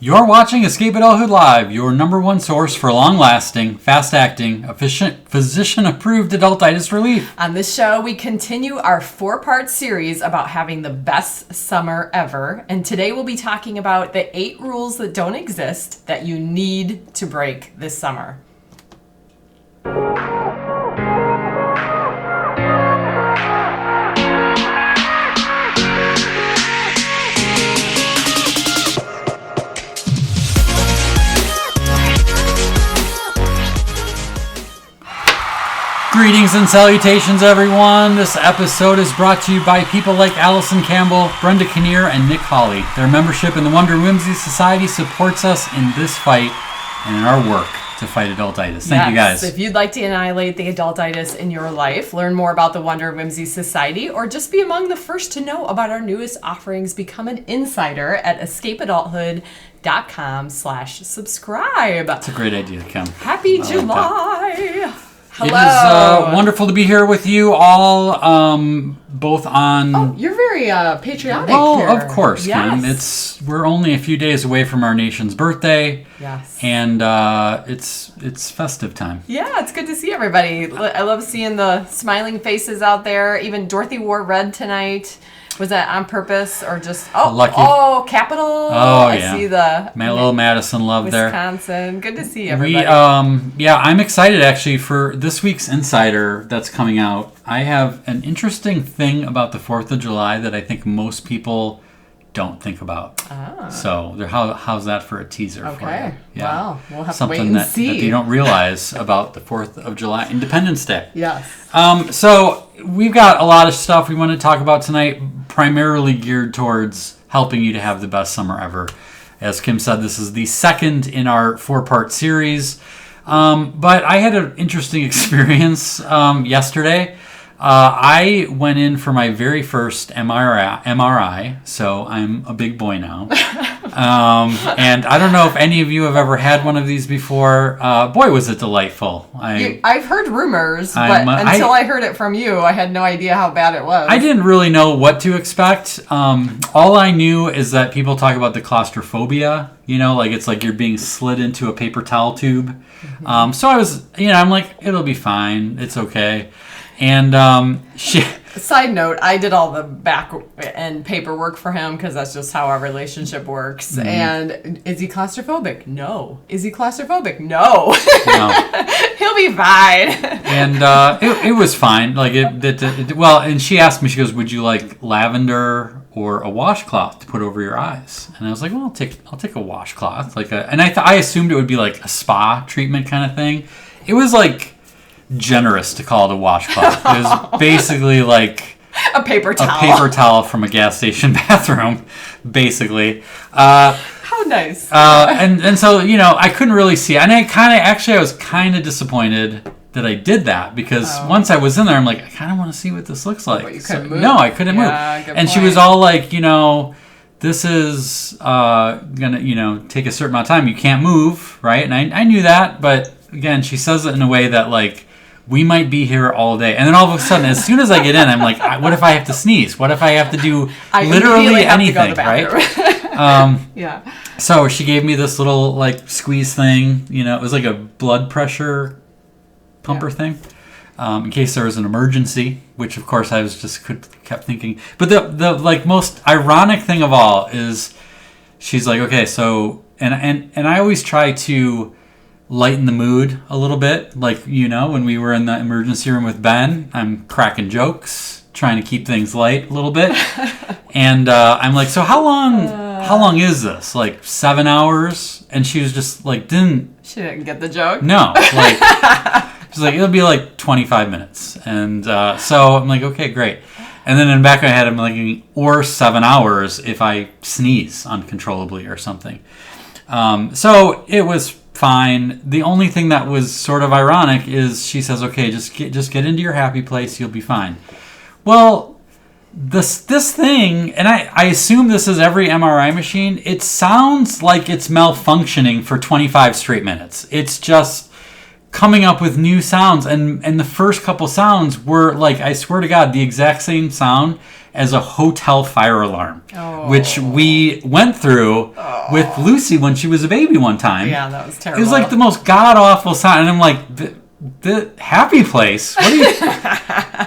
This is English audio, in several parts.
You're watching Escape Adulthood Live, your number one source for long-lasting, fast-acting, efficient, physician-approved adultitis relief. On this show, we continue our 4-part series about having the best summer ever. And today we'll be talking about the 8 rules that don't exist that you need to break this summer. Greetings and salutations, everyone. This episode is brought to you by people like Allison Campbell, Brenda Kinnear, and Nick Hawley. Their membership in the Wonder Whimsy Society supports us in this fight and in our work to fight adultitis. Thank you, guys. If you'd like to annihilate the adultitis in your life, learn more about the Wonder Whimsy Society, or just be among the first to know about our newest offerings, become an insider at escapeadulthood.com/subscribe. That's a great idea, Kim. Happy July! Hello. It is wonderful to be here with you all, both on... Oh, you're very patriotic well, here. Of course, yes. Kim. We're only a few days away from our nation's birthday. Yes. And it's festive time. Yeah, it's good to see everybody. I love seeing the smiling faces out there. Even Dorothy wore red tonight. Was that on purpose or just... Lucky. Oh, Capital. Oh, I yeah. see the... Little Madison love there. Wisconsin. Good to see everybody. I'm excited, actually, for this week's Insider that's coming out. I have an interesting thing about the 4th of July that I think most people don't think about. Ah. So how's that for a teaser for you? Okay. Yeah. Well, we'll have Something to wait and that see. That you don't realize about the 4th of July, Independence Day. Yes. So we've got a lot of stuff we want to talk about tonight, primarily geared towards helping you to have the best summer ever. As Kim said, this is the second in our 4-part series. But I had an interesting experience yesterday. I went in for my very first MRI, so I'm a big boy now. And I don't know if any of you have ever had one of these before. Boy, was it delightful. I've heard rumors, but until I heard it from you, I had no idea how bad it was. I didn't really know what to expect. All I knew is that people talk about the claustrophobia, like it's like you're being slid into a paper towel tube. Mm-hmm. So I was, I'm like, it'll be fine. It's okay. And Side note, I did all the back end paperwork for him because that's just how our relationship works. Mm-hmm. And is he claustrophobic? No. Is he claustrophobic? No. He'll be fine. And it was fine. Like and she asked me, she goes, "Would you like lavender or a washcloth to put over your eyes?" And I was like, "Well, I'll take a washcloth." And I assumed it would be like a spa treatment kind of thing. It was like generous to call it a washcloth. It was basically like a paper towel. A paper towel from a gas station bathroom, basically. How nice. And so, I couldn't really see. And I was kind of disappointed that I did that because once I was in there, I'm like, I kind of want to see what this looks like. But you couldn't move. No, I couldn't move. Good and point. she was all like, this is gonna, take a certain amount of time. You can't move, right? And I knew that, but again, she says it in a way that like, we might be here all day. And then all of a sudden, as soon as I get in, I'm like, what if I have to sneeze? What if I have to do literally anything, right? Yeah. So she gave me this little like squeeze thing. It was like a blood pressure pumper thing. In case there was an emergency, which of course I was just kept thinking. But the like most ironic thing of all is she's like, okay, so and I always try to lighten the mood a little bit. Like, when we were in the emergency room with Ben, I'm cracking jokes, trying to keep things light a little bit. And I'm like, so how long is this? Like 7 hours? And she was just like, She didn't get the joke? No. Like, she's like, it'll be like 25 minutes. And so I'm like, okay, great. And then in the back of my head, I'm thinking, or 7 hours if I sneeze uncontrollably or something. So it was fine. The only thing that was sort of ironic is she says, okay, just get into your happy place. You'll be fine. Well, this thing, and I assume this is every MRI machine, it sounds like it's malfunctioning for 25 straight minutes. It's just coming up with new sounds, and the first couple sounds were like, I swear to God, the exact same sound as a hotel fire alarm, which we went through with Lucy when she was a baby one time. Yeah, that was terrible. It was like the most god-awful sound, and I'm like, the happy place? What are you...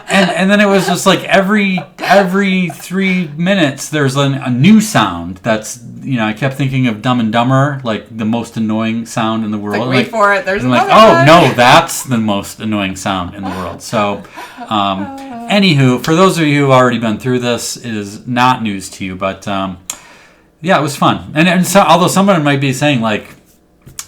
and then it was just like every 3 minutes there's a new sound that's, I kept thinking of Dumb and Dumber, like the most annoying sound in the world. Like, wait for it, there's another one. No, that's the most annoying sound in the world. So, anywho, for those of you who've already been through this, it is not news to you, but yeah, it was fun. And so, although someone might be saying, like,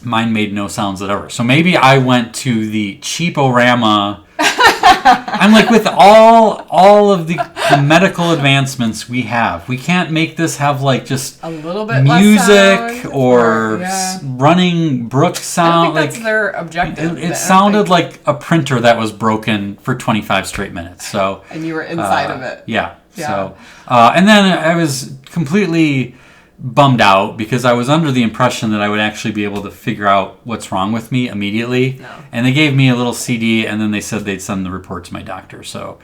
mine made no sounds whatever. So maybe I went to the cheapo-rama. I'm like, with all of the medical advancements we have, we can't make this have like just a little bit music less sound, or running brook sound. I don't think that's their objective. It sounded like a printer that was broken for 25 straight minutes. So and you were inside of it. Yeah. So and then I was completely bummed out because I was under the impression that I would actually be able to figure out what's wrong with me immediately. No. And they gave me a little CD, and then they said they'd send the report to my doctor. So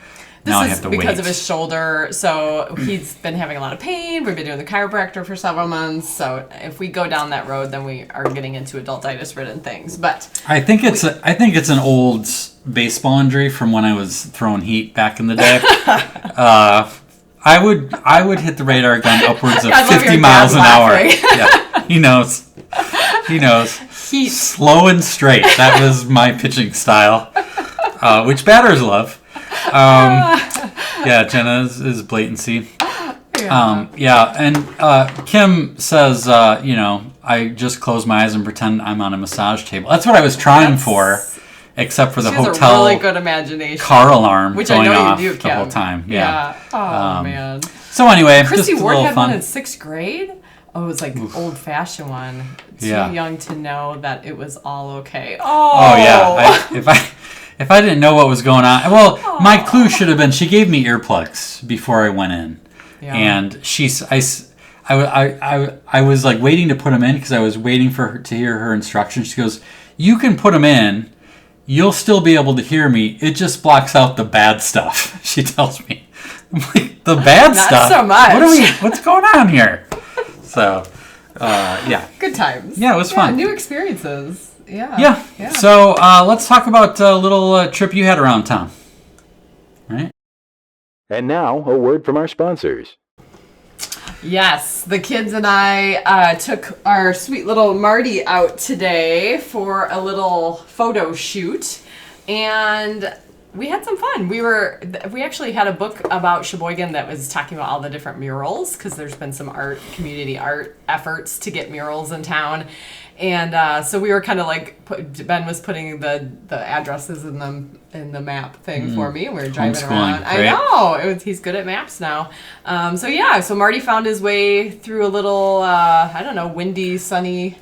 now I have to wait. This is because of his shoulder. So he's been having a lot of pain. We've been doing the chiropractor for several months. So if we go down that road, then we are getting into adultitis-ridden things. But I think it's an old baseball injury from when I was throwing heat back in the day. I would hit the radar gun upwards of 50 miles an hour. Yeah, he knows. Heat. Slow and straight. That was my pitching style, which batters love. Yeah, Jenna is blatancy. Yeah, and Kim says, I just close my eyes and pretend I'm on a massage table. That's what I was trying for. Except for the hotel has a really good imagination. Car alarm which going I know off you do, the whole time. Yeah. Oh, man. So anyway, Christy just Ward a little had fun. one in 6th grade. Oh, it was like old-fashioned one. Too young to know that it was all okay. Oh yeah. If I didn't know what was going on, well, my clue should have been she gave me earplugs before I went in, and I was like waiting to put them in because I was waiting for her to hear her instructions. She goes, "You can put them in. You'll still be able to hear me. It just blocks out the bad stuff," she tells me. I'm like, the bad stuff? Not so much. What's going on here? So, yeah. Good times. Yeah, it was fun. New experiences. Yeah. So, let's talk about a little trip you had around town. Right? And now, a word from our sponsors. Yes, the kids and I took our sweet little Marty out today for a little photo shoot, and we had some fun. We actually had a book about Sheboygan that was talking about all the different murals, because there's been some community art efforts to get murals in town. And so we were kind of like, Ben was putting the addresses in the map thing for me, and we were driving around. Great. I know, he's good at maps now. So Marty found his way through a little, windy, sunny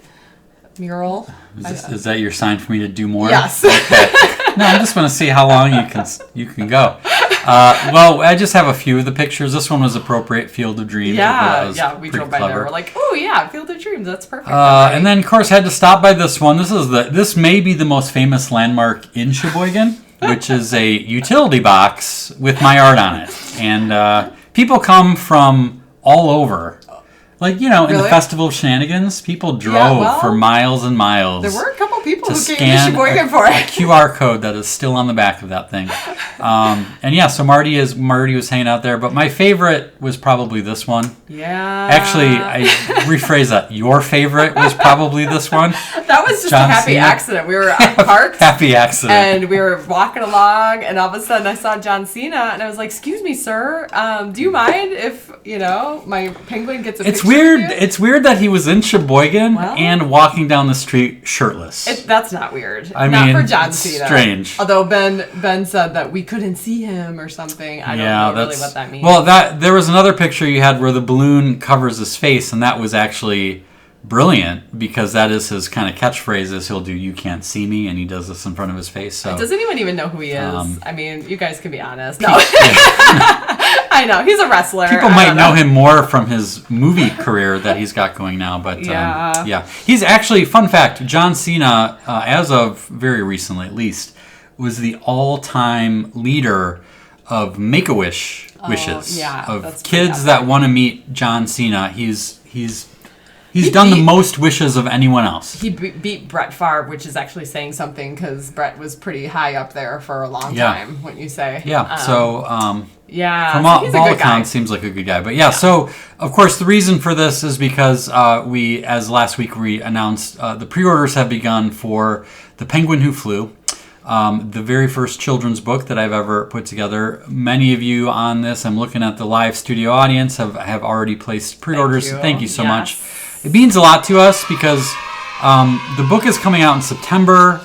mural. Is that your sign for me to do more? Yes. Okay. No, I just want to see how long you can go. Well, I just have a few of the pictures. This one was appropriate, Field of Dreams. We drove by there. We're like, oh yeah, Field of Dreams, that's perfect. And then, of course, had to stop by this one. This may be the most famous landmark in Sheboygan, which is a utility box with my art on it. And people come from all over. Like, in the Festival of Shenanigans, people drove for miles and miles. There were a couple people who came to scan Sheboygan for it. A QR code that is still on the back of that thing. So Marty was hanging out there, but my favorite was probably this one. Yeah. Actually, I rephrase that. Your favorite was probably this one. That was just a happy accident. We were parked. Happy accident. And we were walking along, and all of a sudden I saw John Cena, and I was like, "Excuse me, sir, do you mind if, my penguin gets a picture?" It's weird that he was in Sheboygan and walking down the street shirtless. That's not weird. Not for John Cena. Strange. Although Ben said that we couldn't see him or something. I don't know really what that means. Well, there was another picture you had where the balloon covers his face, and that was actually brilliant because that is his kind of catchphrase. Is he'll do "You can't see me," and he does this in front of his face. So does anyone even know who he is? I mean, you guys can be honest. No. I know. He's a wrestler. People might know him more from his movie career that he's got going now. But yeah. He's actually, fun fact, John Cena, as of very recently at least, was the all-time leader of Make-A-Wish wishes. Of kids that want to meet John Cena. He's done the most wishes of anyone else. He beat Brett Favre, which is actually saying something because Brett was pretty high up there for a long time, wouldn't you say? Yeah. From he's all accounts, seems like a good guy. But so of course the reason for this is because as last week we announced, the pre-orders have begun for The Penguin Who Flew. The very first children's book that I've ever put together. Many of you on this, I'm looking at the live studio audience, have already placed pre-orders. Thank you so much. It means a lot to us because the book is coming out in September.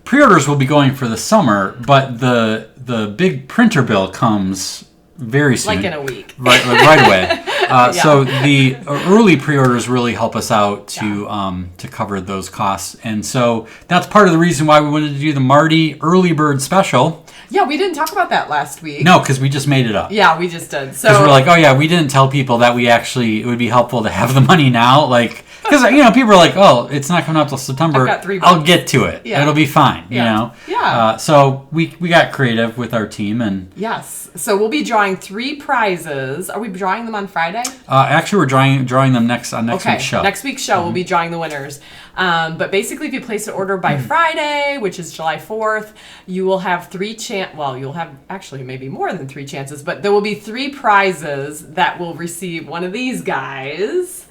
Pre-orders will be going for the summer, but the big printer bill comes very soon. Like in a week. Right away. So the early pre-orders really help us out to cover those costs. And so that's part of the reason why we wanted to do the Marty Early Bird Special. Yeah, we didn't talk about that last week. No, because we just made it up. Yeah, we just did. So because we're like, we didn't tell people that it would be helpful to have the money now. Like, because, people are like, it's not coming out till September. I've got 3 I'll get to it. Yeah. It'll be fine, Yeah. So we got creative with our team. And yes. So we'll be drawing 3 prizes. Are we drawing them on Friday? Actually, we're drawing them next week's show. Next week's show, we'll be drawing the winners. But basically, if you place an order by Friday, which is July 4th, you will have 3 you'll have actually maybe more than 3 chances, but there will be 3 prizes that will receive one of these guys.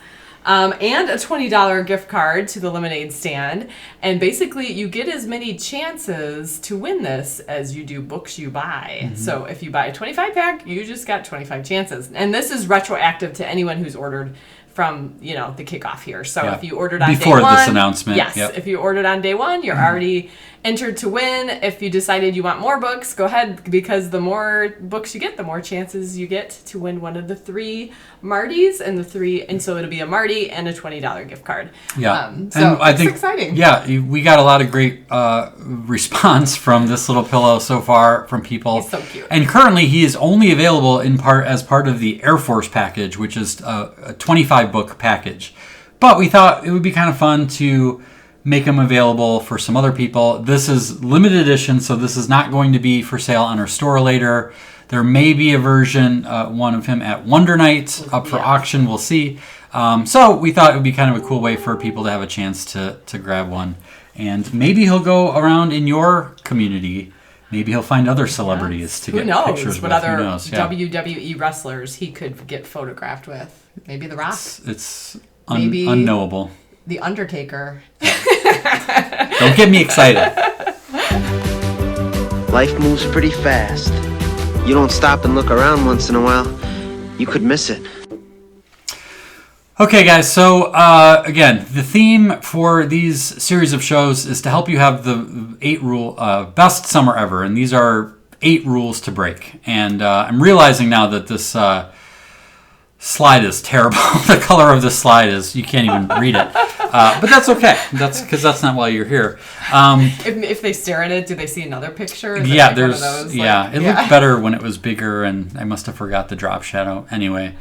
And a $20 gift card to the lemonade stand. And basically, you get as many chances to win this as you do books you buy. Mm-hmm. So if you buy a 25-pack, you just got 25 chances. And this is retroactive to anyone who's ordered from, the kickoff here. So if you ordered on before day 1. This announcement. Yes. Yep. If you ordered on day 1, you're already entered to win. If you decided you want more books, go ahead, because the more books you get, the more chances you get to win one of the 3 Martys and so it'll be a Marty and a $20 gift card. Yeah. So it's exciting. Yeah, we got a lot of great response from this little pillow so far from people. He's so cute. And currently he is only available as part of the Air Force package, which is a 25 book package. But we thought it would be kind of fun to make them available for some other people. This is limited edition, so this is not going to be for sale on our store later. There may be a version, one of him at Wonder Night up for auction. We'll see. So we thought it would be kind of a cool way for people to have a chance to grab one. And maybe he'll go around in your community. Maybe he'll find other celebrities to get pictures with. Who knows? What other WWE wrestlers he could get photographed with. Maybe The Rock. It's unknowable. The Undertaker. Don't get me excited. Life moves pretty fast. You don't stop and look around once in a while, you could miss it. Okay, guys, so again, the theme for these series of shows is to help you have the 8 best summer ever. And these are 8 rules to break. And I'm realizing now that this slide is terrible. The color of this slide is, you can't even read it. But that's okay. That's because that's not why you're here. If they stare at it, do they see another picture? Is yeah, it there's one of those, it looked better when it was bigger, and I must have forgot the drop shadow. Anyway,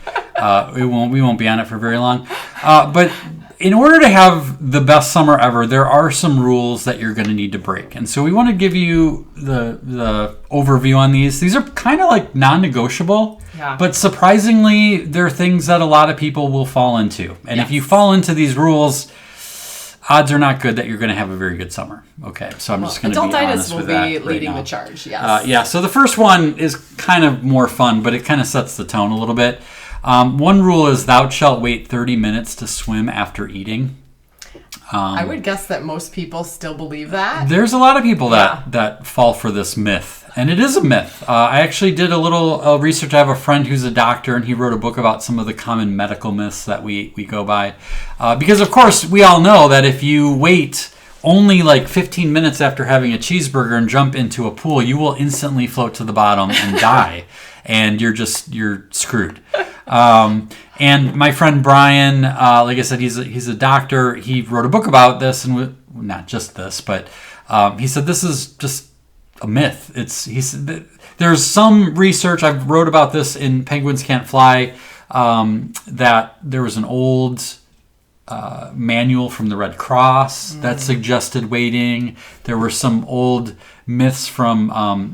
we won't be on it for very long. But in order to have the best summer ever, there are some rules that you're going to need to break, and so we want to give you the overview on these. These are kind of like non-negotiable. Yeah. But surprisingly, they're things that a lot of people will fall into. And if you fall into these rules, odds are not good that you're going to have a very good summer. Okay, so I'm just going to be honest with that. Adultitis will be leading the charge, yes. So the first one is kind of more fun, but it kind of sets the tone a little bit. One rule is thou shalt wait 30 minutes to swim after eating. I would guess that most people still believe that. There's a lot of people that fall for this myth, and it is a myth. I actually did a little research. I have a friend who's a doctor, and he wrote a book about some of the common medical myths that we go by. Because, of course, we all know that if you wait only like 15 minutes after having a cheeseburger and jump into a pool, you will instantly float to the bottom and die, and you're screwed. And my friend Brian, like I said, he's a doctor. He wrote a book about this, and not just this, but he said this is just a myth. He said There's some research, I've wrote about this in Penguins Can't Fly, that there was an old manual from the Red Cross that suggested waiting. There were some old myths from,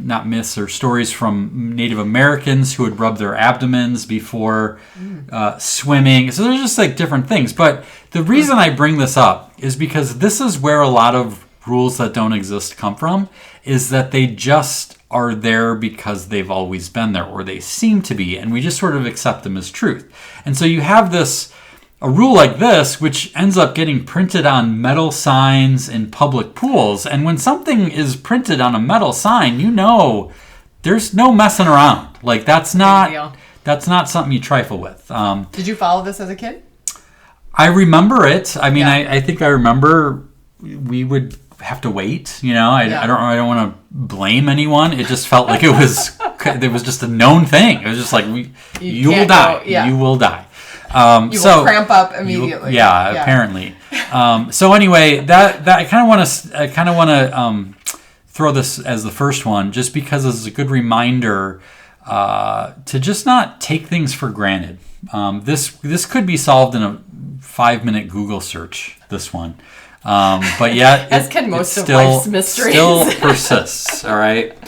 not myths or stories from Native Americans who would rub their abdomens before swimming. So there's just like different things. But the reason I bring this up is because this is where a lot of rules that don't exist come from, is that they just are there because they've always been there, or they seem to be, and we just sort of accept them as truth. And so you have a rule like this, which ends up getting printed on metal signs in public pools. And when something is printed on a metal sign, you know there's no messing around. Like, that's not something you trifle with. Did you follow this as a kid? I remember it. I mean, I think I remember we would have to wait. You know, I don't want to blame anyone. It just felt like it was just a known thing. It was just like, you will die. You will die. You will cramp up immediately. Apparently. So anyway, that I kind of want to throw this as the first one, just because it's a good reminder to just not take things for granted. This could be solved in a 5-minute Google search. This one. But yet, as can most of life's mysteries. Still persists. All right.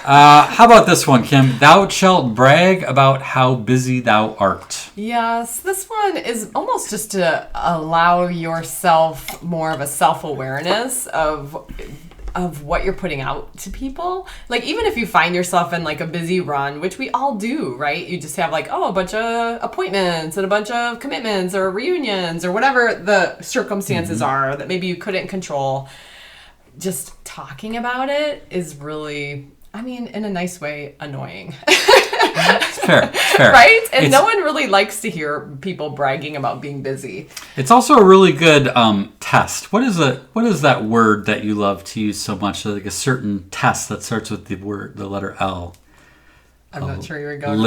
How about this one, Kim? Thou shalt brag about how busy thou art. Yes, this one is almost just to allow yourself more of a self-awareness of what you're putting out to people. Like, even if you find yourself in like a busy run, which we all do, right? You just have like, a bunch of appointments and a bunch of commitments or reunions or whatever the circumstances are that maybe you couldn't control. Just talking about it is really, I mean, in a nice way, annoying. It's fair. Right? And no one really likes to hear people bragging about being busy. It's also a really good test. What is that word that you love to use so much? Like a certain test that starts with the letter L. I'm not sure you're going.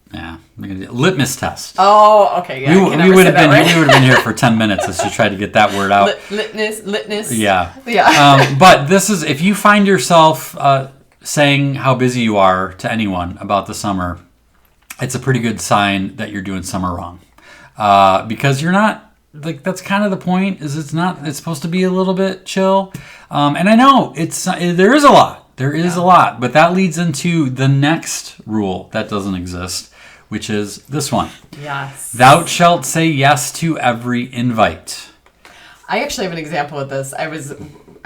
Litmus test. Oh, okay. Yeah, we would have been here for 10 minutes as you tried to get that word out. Litmus. Yeah. But this is, if you find yourself saying how busy you are to anyone about the summer, it's a pretty good sign that you're doing summer wrong. Because you're not, like, that's kind of the point, is it's supposed to be a little bit chill. And I know there is a lot, but that leads into the next rule that doesn't exist, which is this one. Yes. Thou shalt say yes to every invite. I actually have an example of this. I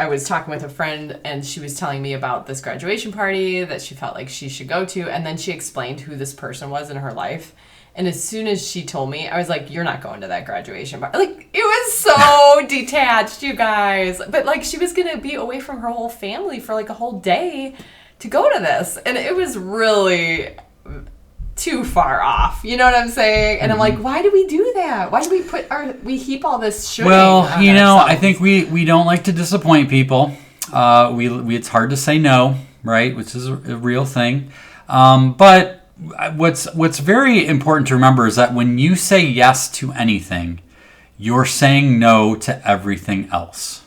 was talking with a friend, and she was telling me about this graduation party that she felt like she should go to, and then she explained who this person was in her life. And as soon as she told me, I was like, you're not going to that graduation party. Like, it was so detached, you guys. But, like, she was going to be away from her whole family for, like, a whole day to go to this. And it was really too far off. You know what I'm saying? And I'm like, why do we do that? Why do we heap all this shooting on ourselves? I think we don't like to disappoint people. It's hard to say no, right? Which is a real thing. But what's very important to remember is that when you say yes to anything, you're saying no to everything else.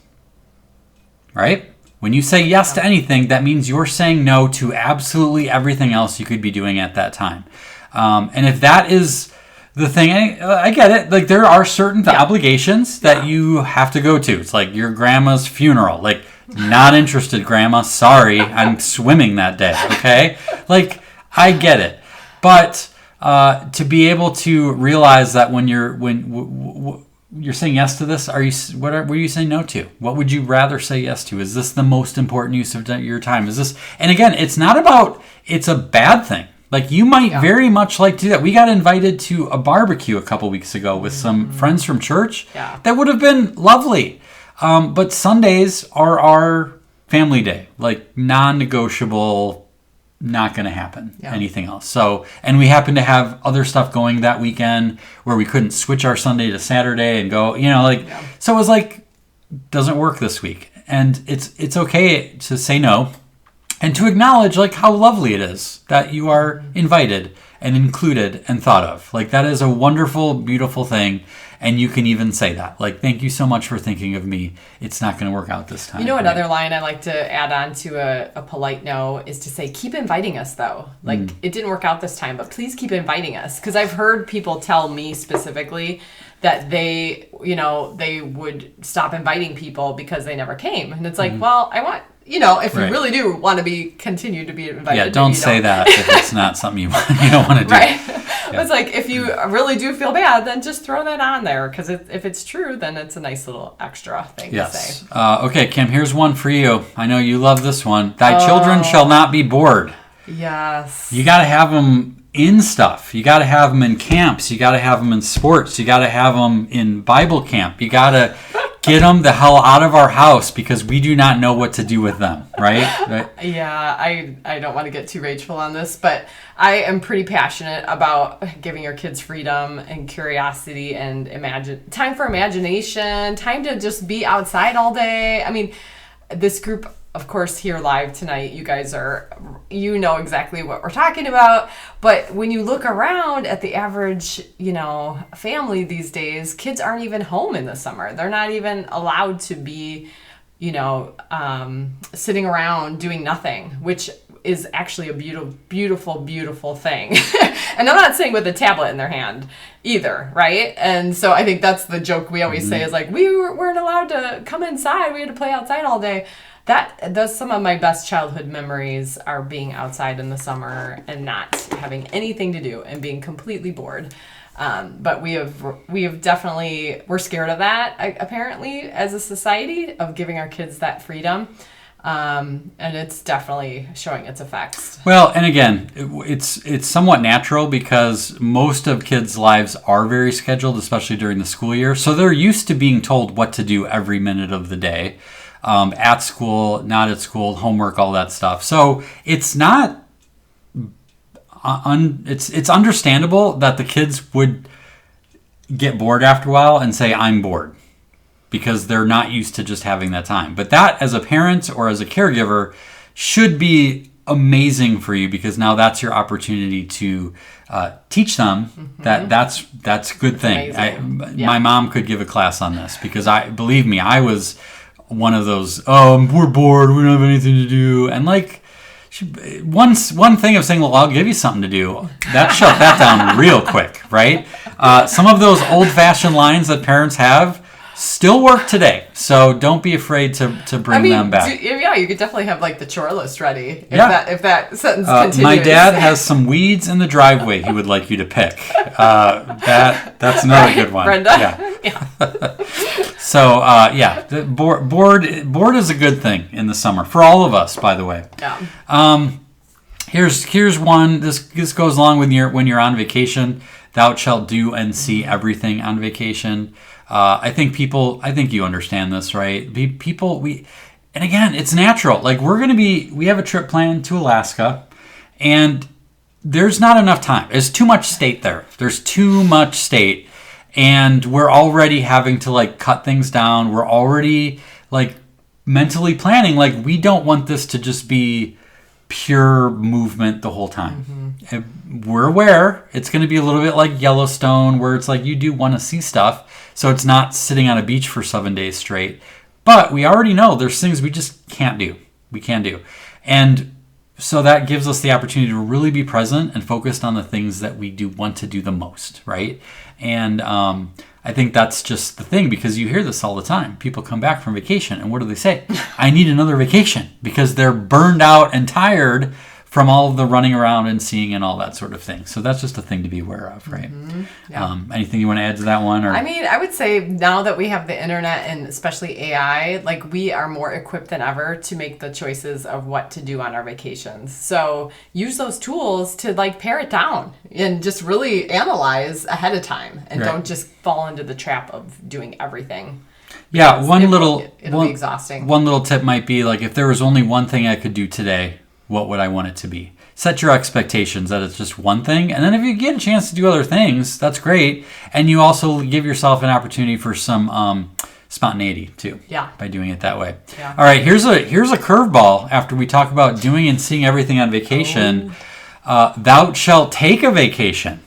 Right? When you say yes to anything, that means you're saying no to absolutely everything else you could be doing at that time. And if that is the thing, I get it. Like, there are certain obligations that you have to go to. It's like your grandma's funeral. Like, not interested, grandma. Sorry, I'm swimming that day. Okay? Like, I get it. But to be able to realize that when you're saying yes to this, what are you saying no to? What would you rather say yes to? Is this the most important use of your time? Is this? And again, it's not about it's a bad thing. Like, you might very much like to do that. We got invited to a barbecue a couple weeks ago with some friends from church. Yeah. That would have been lovely. But Sundays are our family day, like non-negotiable. Not going to happen. Anything else. So, and we happen to have other stuff going that weekend where we couldn't switch our Sunday to Saturday and go, so it was like, doesn't work this week. And it's okay to say no and to acknowledge like how lovely it is that you are invited and included and thought of. Like, that is a wonderful, beautiful thing. And you can even say that, like, thank you so much for thinking of me. It's not going to work out this time. You know, another line I like to add on to a polite no is to say, keep inviting us, though. Like, it didn't work out this time, but please keep inviting us. Because I've heard people tell me specifically that they would stop inviting people because they never came. And it's like, well, I want, if you really do want to continue to be invited. Yeah, don't say that if it's not something you don't want to do. Right. Yeah. It's like, if you really do feel bad, then just throw that on there. Because if it's true, then it's a nice little extra thing to say. Okay, Kim, here's one for you. I know you love this one. Thy children shall not be bored. Yes. You got to have them in stuff. You got to have them in camps. You got to have them in sports. You got to have them in Bible camp. You got to get them the hell out of our house because we do not know what to do with them, right? Yeah, I don't want to get too rageful on this, but I am pretty passionate about giving your kids freedom and curiosity and time for imagination, time to just be outside all day. I mean, this group, of course, here live tonight, you guys know exactly what we're talking about. But when you look around at the average, family these days, kids aren't even home in the summer. They're not even allowed to be, sitting around doing nothing, which is actually a beautiful, beautiful thing. And I'm not saying with a tablet in their hand either, right? And so I think that's the joke we always say is like, we weren't allowed to come inside. We had to play outside all day. That's some of my best childhood memories are being outside in the summer and not having anything to do and being completely bored. But we have definitely, we're scared of that apparently as a society of giving our kids that freedom. And it's definitely showing its effects. Well, and again, it's somewhat natural because most of kids' lives are very scheduled, especially during the school year. So they're used to being told what to do every minute of the day. At school, not at school, homework, all that stuff. So it's not, it's understandable that the kids would get bored after a while and say, I'm bored, because they're not used to just having that time. But that, as a parent or as a caregiver, should be amazing for you because now that's your opportunity to teach them that's a good thing. My mom could give a class on this because believe me, I was one of those, we're bored, we don't have anything to do. And like, one thing of saying, well, I'll give you something to do, that shut that down real quick, right? Some of those old-fashioned lines that parents have still work today. So don't be afraid to bring them back. You could definitely have like the chore list ready if that sentence continues. My dad has some weeds in the driveway he would like you to pick. That's another good one. Brenda? Yeah. So, bored is a good thing in the summer for all of us, by the way. Yeah. Here's one. This goes along with when you're on vacation. Thou shalt do and see everything on vacation. I think you understand this, right? And again, it's natural. Like we have a trip planned to Alaska, and there's not enough time. There's too much state there. There's too much state. And we're already having to like cut things down. We're already like mentally planning. Like we don't want this to just be pure movement the whole time. We're aware it's going to be a little bit like Yellowstone where it's like you do want to see stuff. So it's not sitting on a beach for 7 days straight. But we already know there's things we just can't do. We can't do. And so that gives us the opportunity to really be present and focused on the things that we do want to do the most, right? And I think that's just the thing because you hear this all the time. People come back from vacation and what do they say? I need another vacation because they're burned out and tired from all of the running around and seeing and all that sort of thing. So that's just a thing to be aware of, right? Yeah. Anything you want to add to that one? Or? I mean, I would say now that we have the internet and especially AI, like we are more equipped than ever to make the choices of what to do on our vacations. So use those tools to like pare it down and just really analyze ahead of time and don't just fall into the trap of doing everything. Yeah, it'll be exhausting. One little tip might be like if there was only one thing I could do today, what would I want it to be? Set your expectations that it's just one thing. And then if you get a chance to do other things, that's great. And you also give yourself an opportunity for some spontaneity too. Yeah. By doing it that way. Yeah. All right, here's a curveball after we talk about doing and seeing everything on vacation. Thou shalt take a vacation.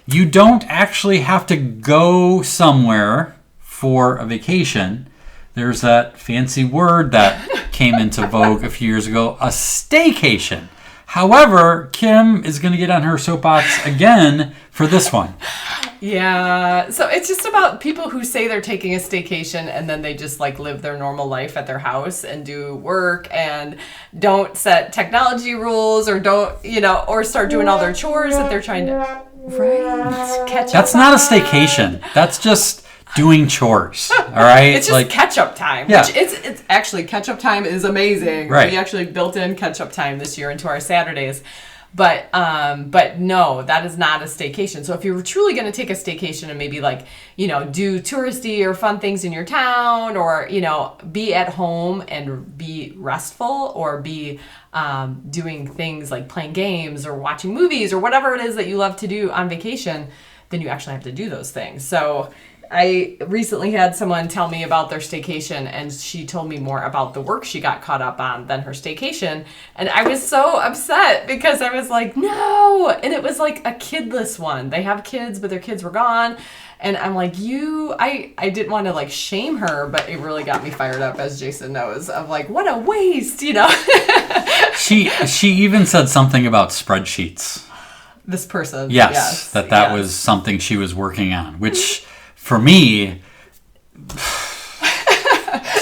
You don't actually have to go somewhere for a vacation. There's that fancy word that came into vogue a few years ago, a staycation. However, Kim is going to get on her soapbox again for this one. Yeah, so it's just about people who say they're taking a staycation and then they just like live their normal life at their house and do work and don't set technology rules or don't, or start doing all their chores that they're trying to catch up. That's not a staycation. That's just doing chores. All right, it's just catch-up time. Yeah. Which it's actually catch-up time is amazing. Right. We actually built in catch-up time this year into our Saturdays. But no, that is not a staycation. So if you were truly going to take a staycation and maybe do touristy or fun things in your town, or be at home and be restful, or be doing things like playing games or watching movies or whatever it is that you love to do on vacation, then you actually have to do those things. So I recently had someone tell me about their staycation, and she told me more about the work she got caught up on than her staycation. And I was so upset because I was like, no. And it was like a kidless one. They have kids, but their kids were gone. And I'm like, I didn't want to shame her, but it really got me fired up, as Jason knows, of what a waste, She even said something about spreadsheets. This person. Yes, that was something she was working on, which for me,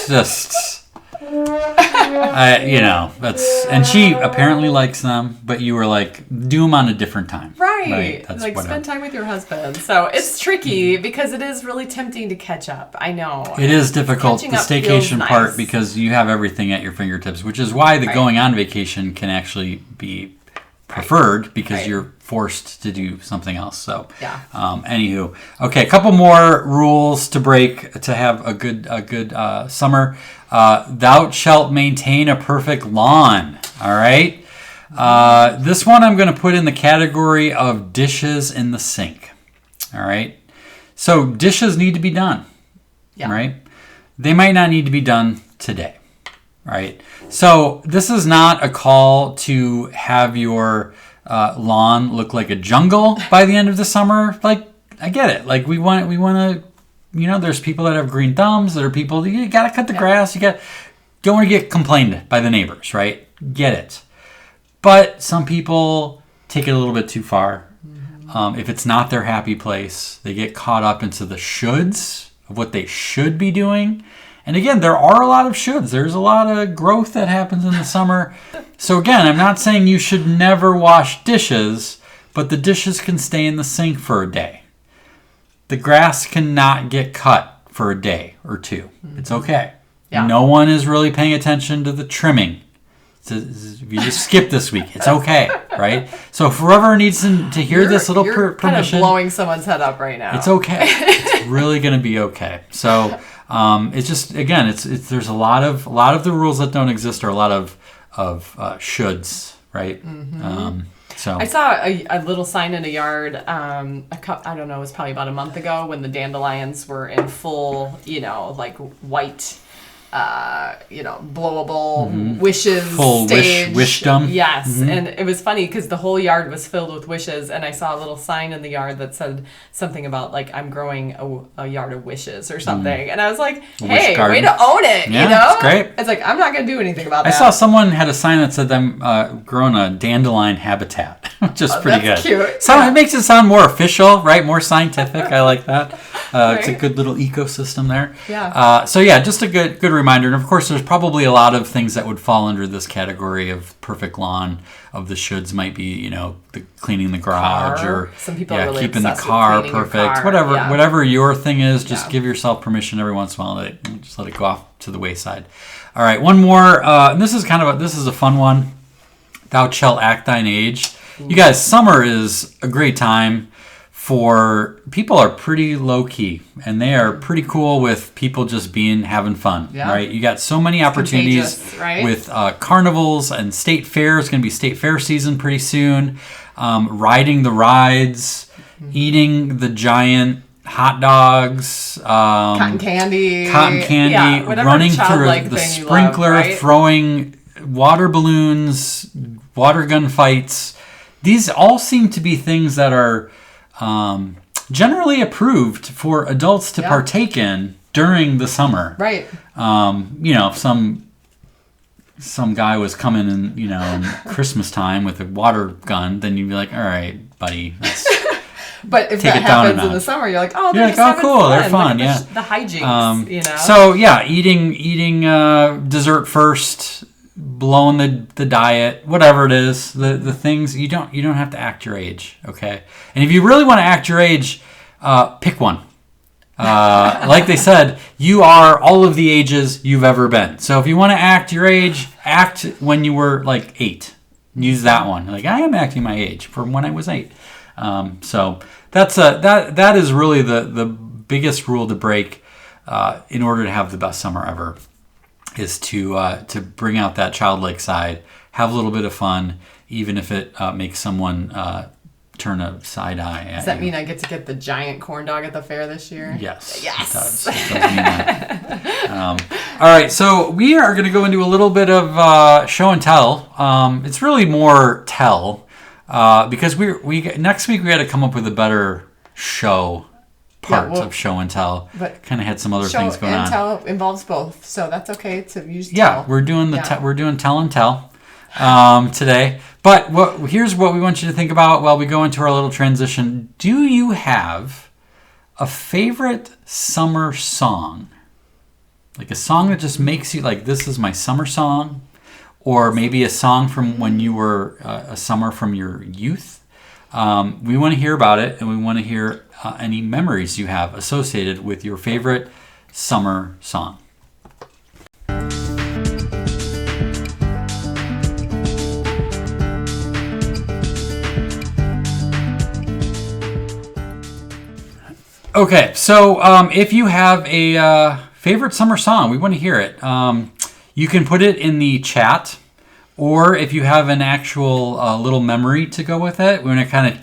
just, that's, and she apparently likes them, but you were like, do them on a different time. Right. That's spend time with your husband. So it's tricky because it is really tempting to catch up. I know. It is difficult, the Catching up staycation feels part, nice. because you have everything at your fingertips, which is why the Right. going on vacation can actually be preferred, because Right. you're forced to do something else. So, Yeah. Anywho, okay, a couple more rules to break to have a good summer. Thou shalt maintain a perfect lawn. All right. This one I'm going to put in the category of dishes in the sink. All right. So dishes need to be done. Yeah. Right. They might not need to be done today. Right. So this is not a call to have your lawn look like a jungle by the end of the summer. I get it. We want to, there's people that have green thumbs. There are people that you got to cut the grass. Don't want to get complained by the neighbors, right? Get it. But some people take it a little bit too far. If it's not their happy place, they get caught up into the shoulds of what they should be doing. And again, there are a lot of shoulds. There's a lot of growth that happens in the summer. So again, I'm not saying you should never wash dishes, but the dishes can stay in the sink for a day. The grass cannot get cut for a day or two. It's okay. Yeah. No one is really paying attention to the trimming. If you just skip this week, it's okay, right? So if whoever needs to hear this little you're permission, kind of blowing someone's head up right now. it's okay. It's really going to be okay. So it's just, again, it's there's a lot of the rules that don't exist are a lot of shoulds, right? So I saw a little sign in a yard. I don't know, it was probably about a month ago when the dandelions were in full, white. Blowable wishes Full stage. wishdom. Yes, and it was funny because the whole yard was filled with wishes, and I saw a little sign in the yard that said something about I'm growing a yard of wishes or something, and I was like, hey, way to own it, Yeah, it's great. It's I'm not gonna do anything about that. I saw someone had a sign that said I'm growing a dandelion habitat, which is pretty that's good. cute. So it makes it sound more official, right? More scientific. I like that. It's a good little ecosystem there. Yeah. So yeah, just a good reminder. And of course, there's probably a lot of things that would fall under this category of perfect lawn. Of the shoulds might be, the cleaning the garage, or some people are really keeping the obsessed with car cleaning your perfect. car. Whatever your thing is, just Yeah. give yourself permission every once in a while. Just let it go off to the wayside. All right, one more. And this is a fun one. Thou shalt act thine age. You guys, summer is a great time for people are pretty low key, and they are pretty cool with people just having fun, right? You got so many opportunities right? with carnivals and state fairs. Going to be state fair season pretty soon. Riding the rides, eating the giant hot dogs, cotton candy, running through the sprinkler, love, right? throwing water balloons, water gun fights. These all seem to be things that are generally approved for adults to partake in during the summer. Right. If some guy was coming in Christmas time with a water gun, then you'd be like, all right, buddy, let's But if take that it down a happens in the notch. summer, you're like, oh, You're they're like, just oh, having cool, fun. they're fun, Look at yeah. the hijinks, So yeah, eating dessert first, blowing the diet, whatever it is, the things you don't have to act your age, okay? And if you really want to act your age, pick one. Like they said, you are all of the ages you've ever been. So if you want to act your age, act when you were like 8. Use that one. Like, I am acting my age from when I was 8. So that's that is really the biggest rule to break in order to have the best summer ever, is to bring out that childlike side, have a little bit of fun, even if it makes someone turn a side eye at Does that you. mean I get to get the giant corn dog at the fair this year? Yes. Yes. It does. It does mean that. All right, so we are going to go into a little bit of show and tell. It's really more tell because we next week we had to come up with a better show part of show and tell. But kind of had some other things going and on. Tell involves both, so that's okay to use. Yeah, tell. we're doing we're doing tell and tell today. But here's what we want you to think about while we go into our little transition. Do you have a favorite summer song? Like a song that just makes you like, this is my summer song? Or maybe a song from when you were a summer from your youth? We want to hear about it, and we want to hear any memories you have associated with your favorite summer song. Okay, so if you have a favorite summer song, we want to hear it. You can put it in the chat, or if you have an actual little memory to go with it, we're going to kind of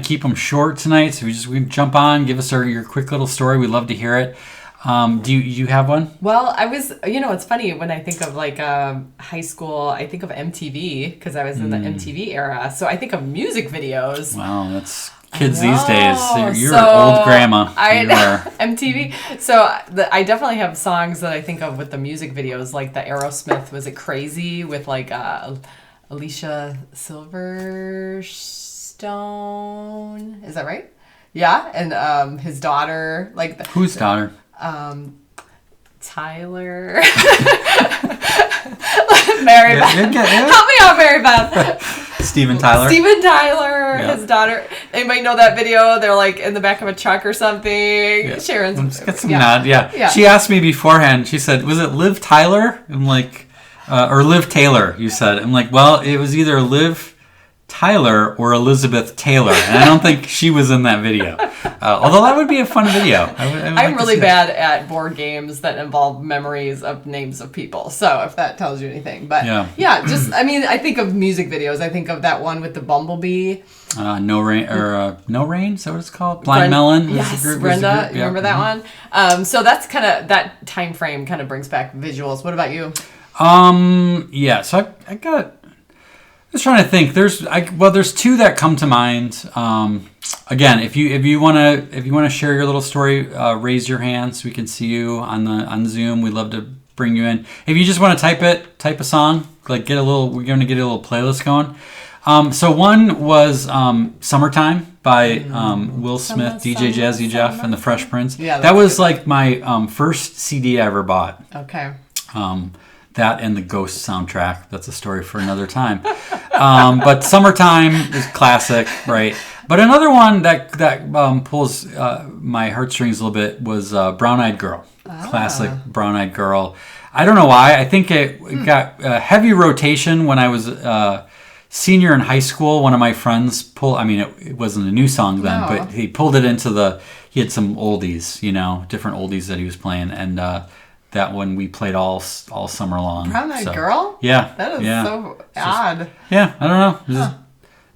keep them short tonight. So we jump on, give us your quick little story. We'd love to hear it. Do you have one? Well, I was, it's funny when I think of like high school, I think of MTV because I was in the MTV era. So I think of music videos. Wow, that's kids these days. You're So, an old grandma. You are. MTV. So I definitely have songs that I think of with the music videos, like the Aerosmith, was it Crazy with like Alicia Silverstone? Is that right? Yeah, and his daughter, like Whose daughter? Tyler. Mary Beth. Help me out, Mary Beth. Steven Tyler. Steven Tyler, Yeah. his daughter. Anybody know that video? They're like in the back of a truck or something. Yeah. Sharon's. Get some nod. Yeah. She asked me beforehand. She said, "Was it Liv Tyler?" I'm like, or Liv Taylor. You said. I'm like, well, it was either Liv Tyler or Elizabeth Taylor, and I don't think she was in that video. Although that would be a fun video. I would I'm like to really see bad at board games that involve memories of names of people. So if that tells you anything, but just I think of music videos. I think of that one with the bumblebee. No Rain or No Rain. Is that what it's called? Blind Melon. Yes, Brenda. You remember that one? So that's kind of that time frame. Kind of brings back visuals. What about you? Yeah. So I got. I was trying to think. There's two that come to mind. Again, if you want to share your little story, raise your hand so we can see you on Zoom. We'd love to bring you in. If you just want to type a song, like we're going to get a little playlist going. So one was "Summertime" by Will Smith, DJ Jazzy Jeff, and the Fresh Prince. Yeah, that was like my first CD I ever bought. Okay. That and the Ghost soundtrack. That's a story for another time. But "Summertime" is classic, right? But another one that pulls my heartstrings a little bit was "Brown Eyed Girl." Classic "Brown Eyed Girl." I don't know why. I think it got heavy rotation when I was senior in high school. One of my friends pulled. I mean, it wasn't a new song then, but he pulled it into he had some oldies, different oldies that he was playing, and that one we played all summer long. Brown Eyed Girl? Yeah. That is so odd. Yeah, I don't know.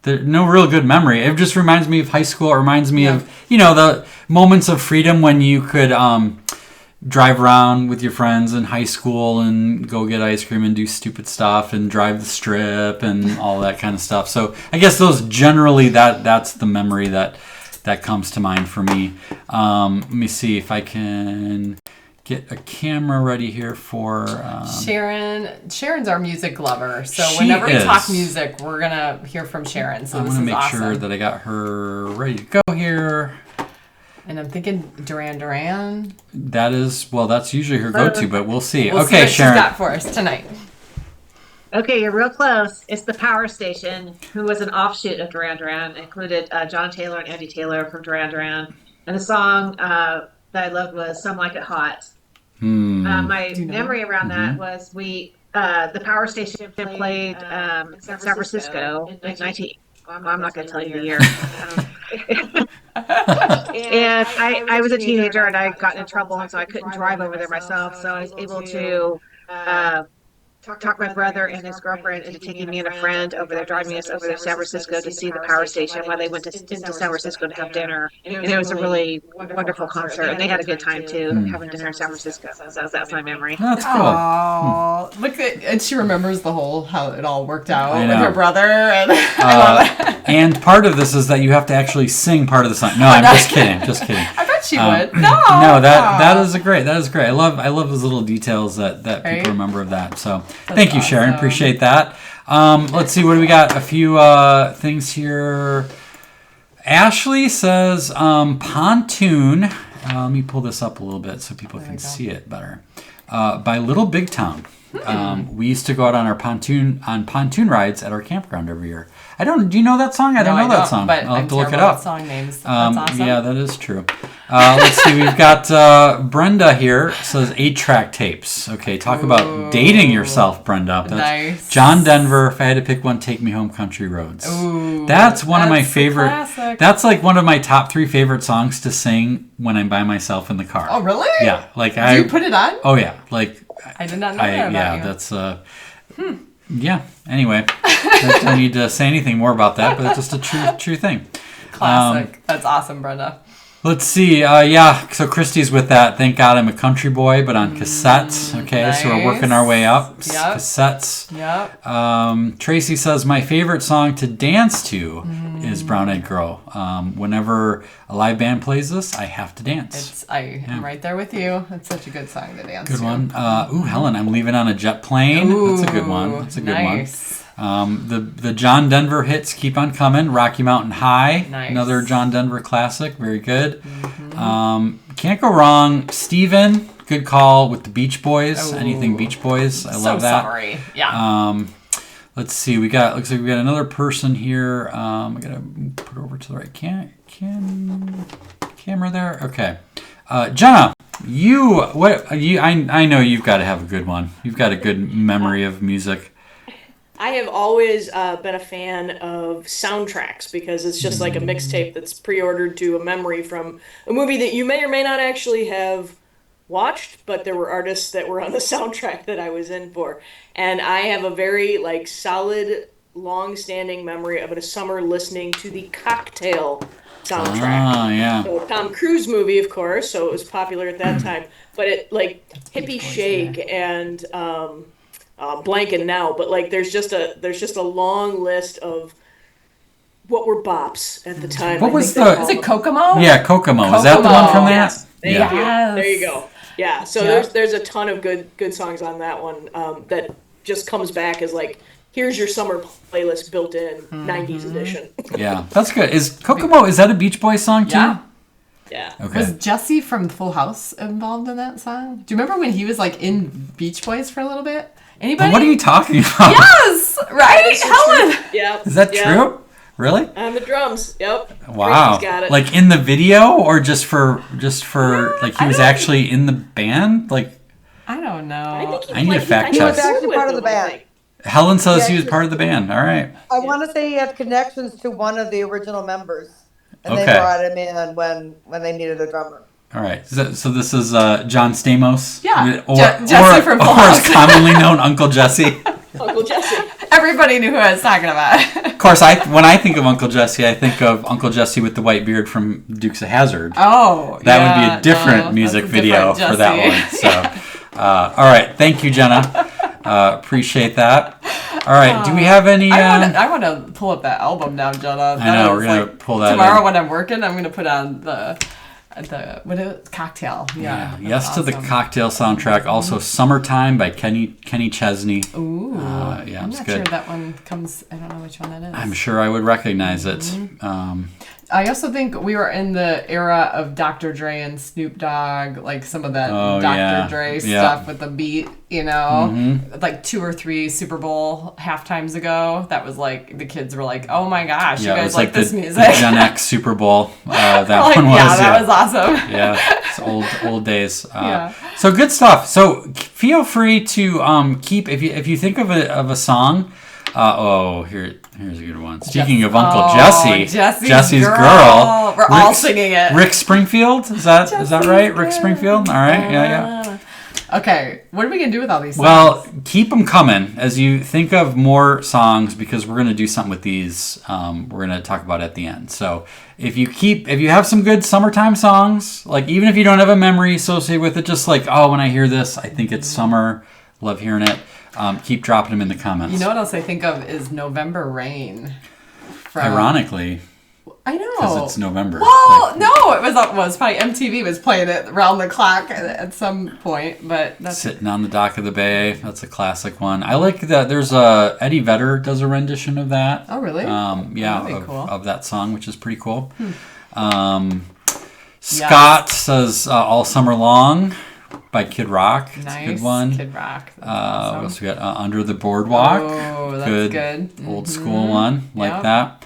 There's no real good memory. It just reminds me of high school. It reminds me of, the moments of freedom when you could drive around with your friends in high school and go get ice cream and do stupid stuff and drive the strip and all that kind of stuff. So I guess those generally, that's the memory that that comes to mind for me. Let me see if I can get a camera ready here for Sharon's our music lover, so She whenever we is. talk music, we're gonna hear from Sharon. So I this want to is make awesome. sure that I got her ready to go here. And I'm thinking Duran Duran. That's usually her go-to, but we'll see. We'll see Okay, what Sharon. she's got for us tonight. Okay, you're real close. It's the Power Station, who was an offshoot of Duran Duran. It included John Taylor and Andy Taylor from Duran Duran. And the song that I loved was Some Like It Hot. My memory around that was the Power Station played in San Francisco in 19... Well, I'm not going to tell you the year. And I was a teenager and I got in trouble, and so I couldn't drive over there myself. So I was able to talk my brother and his girlfriend into taking me and a friend over there, driving us over to San Francisco to see the Power Station while they went into San Francisco to have dinner. And it was a really wonderful concert, and they had a good time too, having dinner in San Francisco. So that's my memory. That's cool. Oh, look at, and she remembers how it all worked out I with know. her brother, and I love it. And part of this is that you have to actually sing part of the song. No, I'm just kidding. Just kidding. I bet she would. No, that is great. That is great. I love those little details that Right? people remember of that. So thank you, Sharon. awesome. Appreciate that. Let's see. What do we got? A few things here. Ashley says pontoon. Let me pull this up a little bit so people can see it better. By Little Big Town. We used to go out on our pontoon rides at our campground every year. Do you know that song? I don't know that song. But I'll have I'm to look it terrible up. at song names. That's awesome. Yeah, that is true. Let's see. We've got Brenda here. Says 8-track tapes. Okay, talk about dating yourself, Brenda. That's Nice. John Denver. If I had to pick one, Take Me Home, Country Roads. Ooh, that's one of my that's a favorite. classic. That's like one of my top 3 favorite songs to sing when I'm by myself in the car. Oh, really? Yeah, like Do you put it on? Oh yeah, like I did not know that about you. that's yeah. Anyway, I don't need to say anything more about that, but it's just a true thing. Classic. That's awesome, Brenda. Let's see. So Christy's with that. Thank God I'm a country boy, but on cassettes. Okay, so we're working our way up. Yep. Cassettes. Yep. Tracy says my favorite song to dance to is Brown Eyed Girl. Whenever a live band plays this, I have to dance. I'm right there with you. It's such a good song to dance to. Good one. Helen, I'm leaving on a jet plane. That's a good one. That's a good nice. one. The John Denver hits keep on coming. Rocky Mountain High, Nice. another John Denver classic. Very good. Can't go wrong. Steven, good call with the Beach Boys. Anything Beach Boys. I love that. Sorry. Yeah. Let's see. Looks like we got another person here. I gotta put it over to the right camera there. Okay. Jenna, I know you've got to have a good one. You've got a good memory of music. I have always been a fan of soundtracks because it's just like a mixtape that's pre-ordered to a memory from a movie that you may or may not actually have watched, but there were artists that were on the soundtrack that I was in for. And I have a very solid, long-standing memory of a summer listening to the Cocktail soundtrack. Ah, yeah. So Tom Cruise movie, of course, so it was popular at that time. But it Hippie Shake and blanking now, but there's just a long list of what were bops at the time. What was Is it Kokomo? Yeah, Kokomo. Is that the one from that? Yes. Thank you. Yes. There you go. Yeah. So there's a ton of good songs on that one that just comes back as here's your summer playlist built in 90s edition. Yeah, that's good. Is that a Beach Boys song too? Yeah. Yeah. Okay. Was Jesse from Full House involved in that song? Do you remember when he was in Beach Boys for a little bit? Anybody? What are you talking about? Yes, right, Helen. Yep. Is that true? Really? On the drums. Yep. Wow. Tracy's got it. In the video, or just for he was actually in the band? I don't know. I think I need to fact He was check. actually part of the band. Helen says he was Yeah. part of the band. All right. I want to say he had connections to one of the original members, and Okay. they brought him in when they needed a drummer. All right. So this is John Stamos. Yeah, Or, Jesse from Full or House. commonly known Uncle Jesse. Uncle Jesse. Everybody knew who I was talking about. Of course, when I think of Uncle Jesse, I think of Uncle Jesse with the white beard from Dukes of Hazzard. Oh, That would be a different music video for that one. So, all right. Thank you, Jenna. Appreciate that. All right. Do we have any? I want to pull up that album now, Jonah. I know, we're gonna pull that tomorrow in. when I'm working. I'm gonna put on the cocktail. Yeah. Yes to the awesome. Cocktail soundtrack. Also, Summertime by Kenny Chesney. Ooh. Yeah, I'm it's not good. sure that one comes. I don't know which one that is. I'm sure I would recognize it. I also think we were in the era of Dr. Dre and Snoop Dogg, like some of that Oh, Dr. yeah. Dre Yeah. stuff with the beat, you know, like 2 or 3 Super Bowl halftimes ago. That was like the kids were like, "Oh my gosh, Yeah, you it guys was like this the music?" Gen X Super Bowl. That Like, one was. yeah, that was awesome. Yeah, it's old days. Yeah. So good stuff. So feel free to keep if you think of a song. Here's a good one. Speaking of Uncle Jesse, Jesse's girl. We're all singing it. Rick Springfield, is that right? Rick girl. Springfield. All right, yeah. Okay, what are we gonna do with all these songs? Well, keep them coming as you think of more songs because we're gonna do something with these. We're gonna talk about at the end. So if you have some good summertime songs, like even if you don't have a memory associated with it, just like when I hear this, I think it's summer. Love hearing it. Keep dropping them in the comments. You know what else I think of is November Rain. Ironically, I know. because it's November. Well, no, it was probably MTV was playing it around the clock at some point, but that's Sitting on the Dock of the Bay. That's a classic one. I like that. There's Eddie Vedder does a rendition of that. Oh, really? That'd be cool. Of that song, which is pretty cool. Scott says All Summer Long by Kid Rock. It's nice. a good one. Kid Rock. That's What awesome. else we got? Under the Boardwalk. Oh, that's good. Old school one like Yep. that.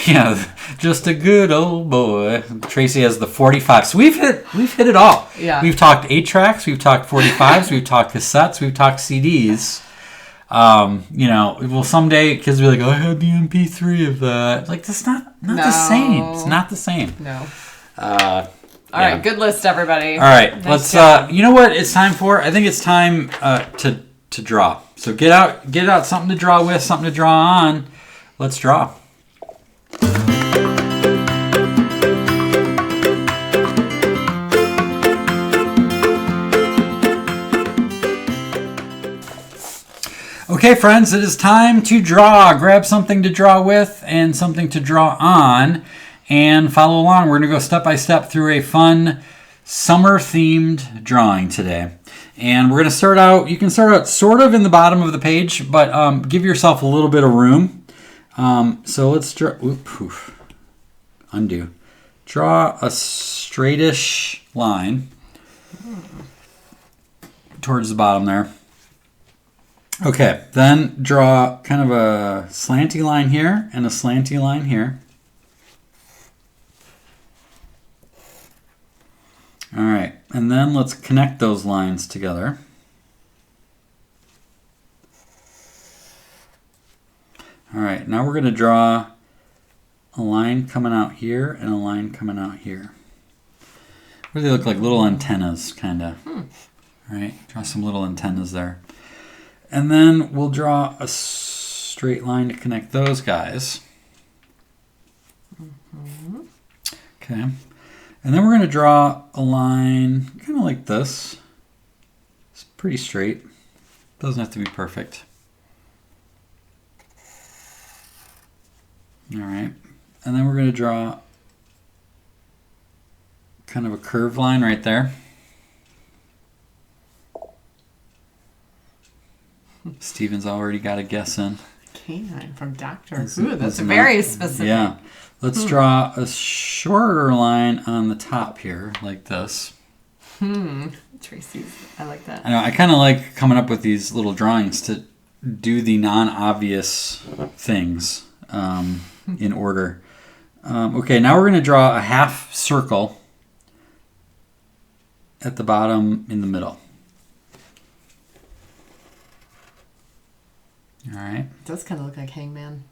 Yeah, just a good old boy. Tracy has the 45. So we've hit it all. Yeah. We've talked 8 tracks, we've talked 45s, we've talked cassettes, we've talked CDs. Well, someday kids will be like, "Oh, I had the MP3 of that." Like, that's not the same. It's not the same. No. All All right, good list, everybody. All right, Nice let's. job. You know what it's time for? I think it's time to draw. So get out something to draw with, something to draw on. Let's draw. Okay, friends, it is time to draw. Grab something to draw with and something to draw on and follow along. We're going to go step by step through a fun summer-themed drawing today. And we're going to start out, you can start out sort of in the bottom of the page, but give yourself a little bit of room. So let's draw, undo. Draw a straightish line towards the bottom there. Okay, then draw kind of a slanty line here and a slanty line here. All right, and then let's connect those lines together. All right, now we're going to draw a line coming out here and a line coming out here. Where they look like little antennas, kind of. All right, draw some little antennas there. And then we'll draw a straight line to connect those guys. Okay. And then we're going to draw a line kind of like this. It's pretty straight. Doesn't have to be perfect. All right. And then we're going to draw kind of a curved line right there. Steven's already got a guess in. Canine from Doctor Who. That's very specific. Yeah. Let's draw a shorter line on the top here, like this. Tracy's. I like that. I know. I kind of like coming up with these little drawings to do the non-obvious things in order. Okay, now we're going to draw a half circle at the bottom in the middle. All right. It does kind of look like Hangman.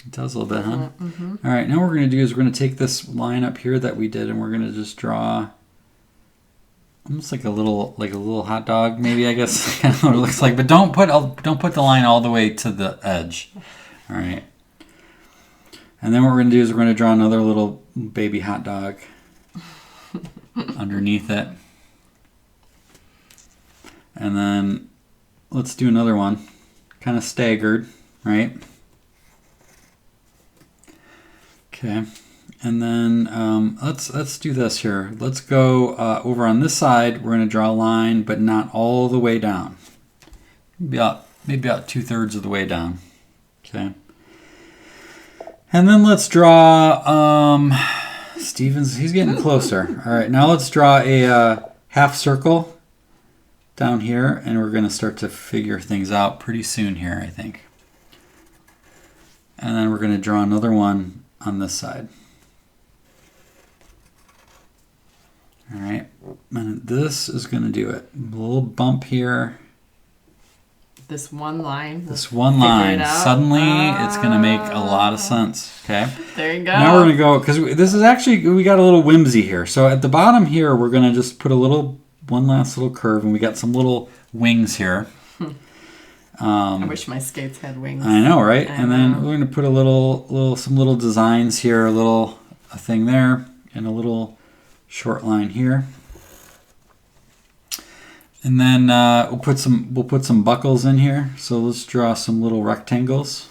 It does a little bit, huh? All right, now what we're going to do is we're going to take this line up here that we did and we're going to just draw almost like a little hot dog, maybe, I guess. Kind of what it looks like. But don't put the line all the way to the edge. All right. And then what we're going to do is we're going to draw another little baby hot dog underneath it. And then let's do another one kind of staggered, right? Okay. And then let's do this here. Let's go over on this side. We're going to draw a line, but not all the way down. Maybe about 2/3 of the way down. Okay. And then let's draw. Steven's. He's getting closer. All right. Now let's draw a half circle down here, and we're going to start to figure things out pretty soon here, I think. And then we're going to draw another one on this side. All right, and this is going to do it. A little bump here. This one line. Suddenly, it's going to make a lot of sense. Okay. There you go. Now we're going to go, because this is actually, we got a little whimsy here. So at the bottom here, we're going to just put one last little curve, and we got some little wings here. I wish my skates had wings. I know, right? And then we're going to put some little designs here, a thing there, and a little short line here. And then we'll put some buckles in here. So let's draw some little rectangles.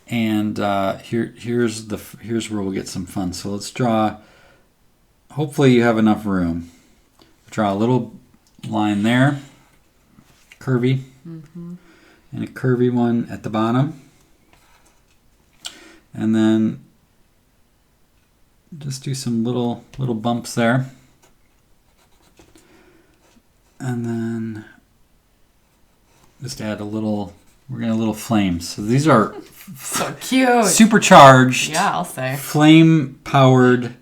And here's where we'll get some fun. So let's draw. Hopefully you have enough room. Draw a little line there, curvy, and a curvy one at the bottom. And then just do some little bumps there. And then just add we're gonna add little flames. So these are so cute. Supercharged. Yeah, I'll say. Flame powered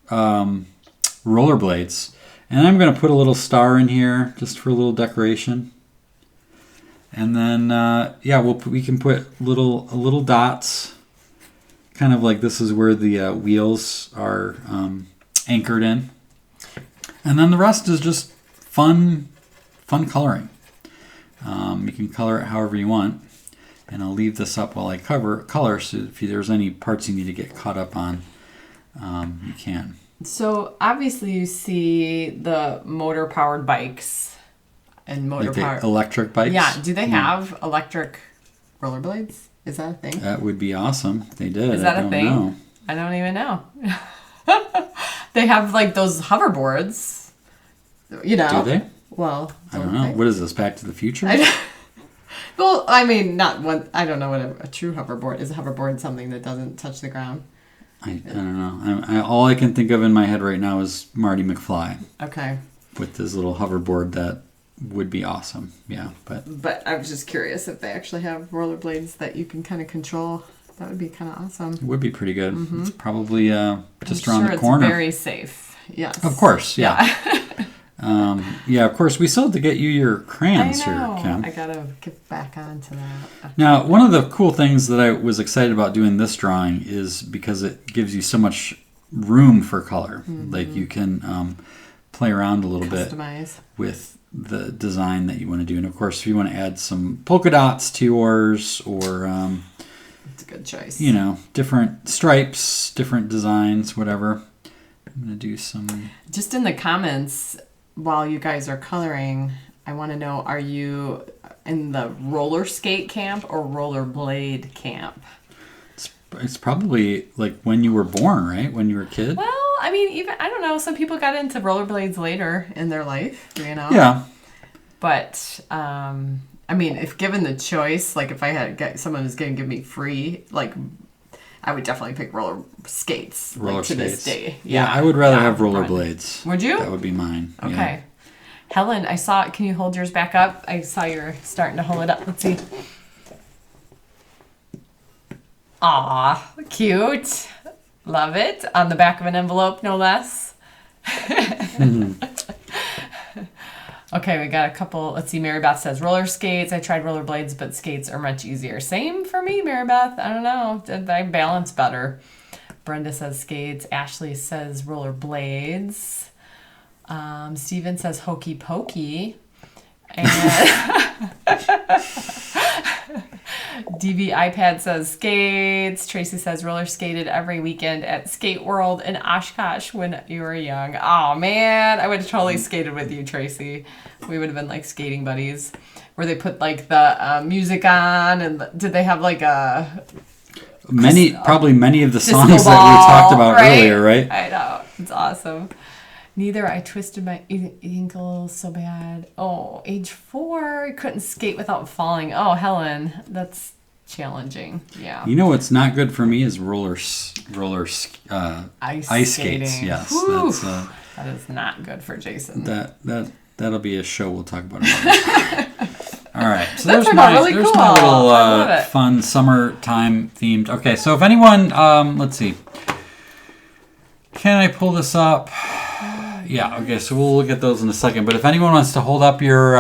rollerblades. And I'm gonna put a little star in here just for a little decoration. And then we can put little dots. Kind of like this is where the wheels are anchored in. And then the rest is just fun coloring. You can color it however you want. And I'll leave this up while I color, so if there's any parts you need to get caught up on, you can. So obviously you see the motor-powered bikes and Like electric bikes? Yeah, do they have electric rollerblades? Is that a thing? That would be awesome. They did. Is that I don't a thing? know. I don't even know. They have like those hoverboards. You know. Do they? Well, I don't know. What is this? Back to the Future? Well, I mean, not one. I don't know what a true hoverboard is. A hoverboard something that doesn't touch the ground. I don't know. All I can think of in my head right now is Marty McFly. Okay. With this little hoverboard that would be awesome. Yeah, But I was just curious if they actually have rollerblades that you can kind of control. That would be kind of awesome. It would be pretty good. Mm-hmm. It's probably just I'm around sure the corner. It's very safe. Yes. Of course. Yeah. Yeah. Of course. We still have to get you your crayons here, Kim. I gotta get back onto that. Now, one of the cool things that I was excited about doing this drawing is because it gives you so much room for color. Mm-hmm. Like you can play around a little Customize. bit with the design that you want to do. And of course, if you want to add some polka dots to yours or it's a good choice. You know, different stripes, different designs, whatever. I'm going to do some... Just in the comments, while you guys are coloring, I want to know, are you in the roller skate camp or rollerblade camp? It's probably like when you were born, right? When you were a kid? Well, I mean, even, I don't know, some people got into rollerblades later in their life, you know? Yeah. But, I mean, if given the choice, like if I had someone who's going to give me free, like, I would definitely pick roller skates. Roller like, to skates. this day. Yeah, I would rather have rollerblades. Would you? That would be mine. Okay. Yeah. Helen, I saw, can you hold yours back up? I saw you're starting to hold it up. Let's see. Aw, cute. Love it. On the back of an envelope, no less. Okay, we got a couple. Let's see. Mary Beth says roller skates. I tried rollerblades, but skates are much easier. Same for me, Mary Beth. I don't know. I balance better. Brenda says skates. Ashley says rollerblades. Steven says hokey pokey. And DV iPad says skates. Tracy says roller skated every weekend at Skate World in Oshkosh when you were young. Oh man, I would have totally skated with you, Tracy. We would have been like skating buddies. Where they put like the music on, and did they have like a probably many of the disco songs that we talked about earlier, right? I know, it's awesome. Neither. I twisted my ankle so bad. Oh, age 4, I couldn't skate without falling. Oh, Helen, that's challenging. Yeah. You know what's not good for me is ice skating. skates. Yes, Whew. that's that is not good for Jason. that'll be a show we'll talk about. All right, so That there's turned my out really cool. my I little love it. fun summertime themed. Okay, so if anyone, let's see, can I pull this up? Yeah, okay, so we'll look at those in a second. But if anyone wants to hold up your,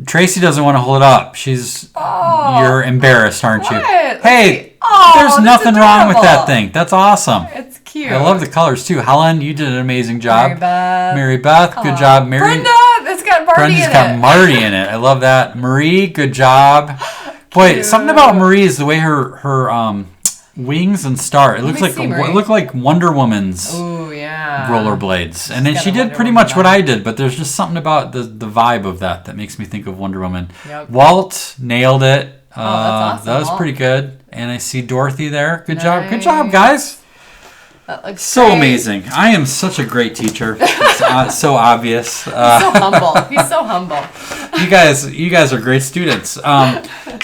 Tracy doesn't want to hold it up. You're embarrassed, aren't you? What? Hey, Oh, there's that's nothing wrong with that adorable. thing. That's awesome. It's cute. I love the colors too. Helen, you did an amazing job. Mary Beth. Good job. Mary. Brenda, it's got Marty Brenda's in got it. Marty in it. I love that. Marie, good job. Boy, Cute. something about Marie is the way her wings and star. It looks me like see, Marie. it looked like Wonder Woman's Ooh, yeah. rollerblades. And then got she a did Wonder pretty Woman much what vibe. I did, but there's just something about the vibe of that makes me think of Wonder Woman. Yep. Walt nailed it. that's awesome, That was Walt. pretty good. And I see Dorothy there. Good job. Good Nice. job, guys. That looks So great. amazing. I am such a great teacher. It's so obvious. So humble. He's so humble. You guys are great students.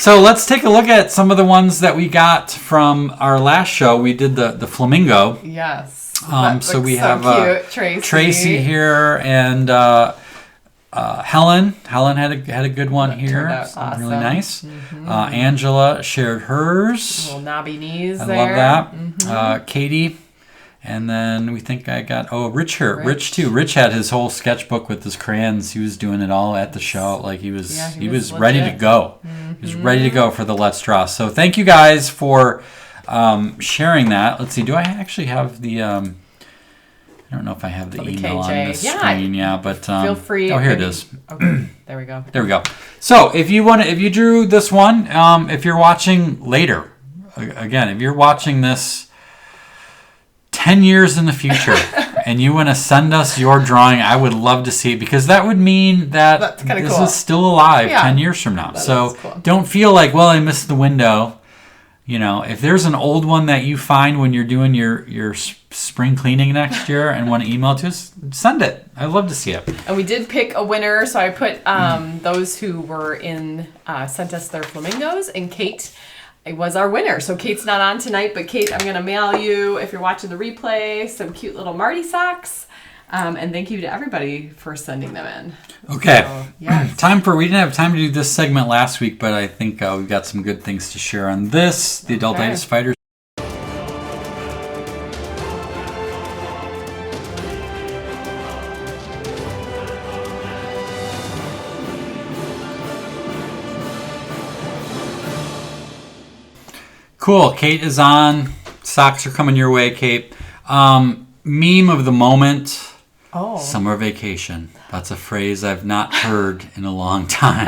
So let's take a look at some of the ones that we got from our last show. We did the flamingo. Yes. So we so have cute. Tracy here and Helen. Helen had a good one here. turned out So awesome. really nice. Angela shared hers. Little knobby knees I there. love that. Katie. And then we think I got Rich here. Rich too. Rich had his whole sketchbook with his crayons. He was doing it all at the show. Like he was ready to legit. go. He was ready to go for the Let's Draw. So thank you guys for sharing that. Let's see. Do I actually have the? I don't know if I have the The email on KJ. this Yeah. screen. Yeah, but Feel free. Oh, here it is. Okay. There we go. There we go. So if you drew this one, if you're watching later, again, if you're watching this 10 years in the future and you want to send us your drawing, I would love to see it because that would mean that That's kinda this cool. is still alive Yeah. 10 years from now. So is cool. don't feel like, well, I missed the window. You know, if there's an old one that you find when you're doing your spring cleaning next year and want to email to us, send it. I'd love to see it. And we did pick a winner, so I put those who were sent us their flamingos, and Kate was our winner. So Kate's not on tonight, but Kate, I'm gonna mail you, if you're watching the replay, some cute little Marty socks. And thank you to everybody for sending them in. Okay. So, yes. We didn't have time to do this segment last week, but I think we've got some good things to share on this, the Adultitis Fighters. Cool. Kate is on. Socks are coming your way, Kate. Meme of the moment. Oh. Summer vacation. That's a phrase I've not heard in a long time.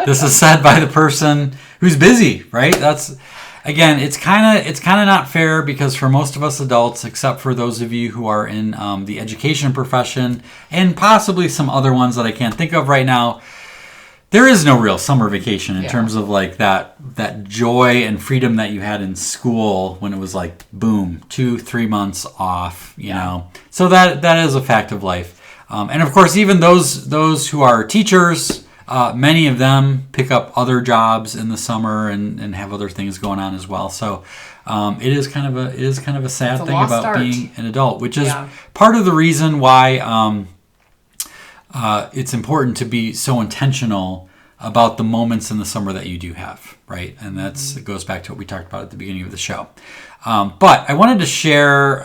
This is said by the person who's busy, right? That's, again, it's kind of not fair because for most of us adults, except for those of you who are in the education profession and possibly some other ones that I can't think of right now, there is no real summer vacation in terms of like that joy and freedom that you had in school when it was like boom, 2-3 months off, you know. So that is a fact of life. And of course, even those who are teachers, many of them pick up other jobs in the summer and have other things going on as well. So it is kind of a sad thing about start. being an adult, which is part of the reason why it's important to be so intentional about the moments in the summer that you do have, right? And it goes back to what we talked about at the beginning of the show. But I wanted to share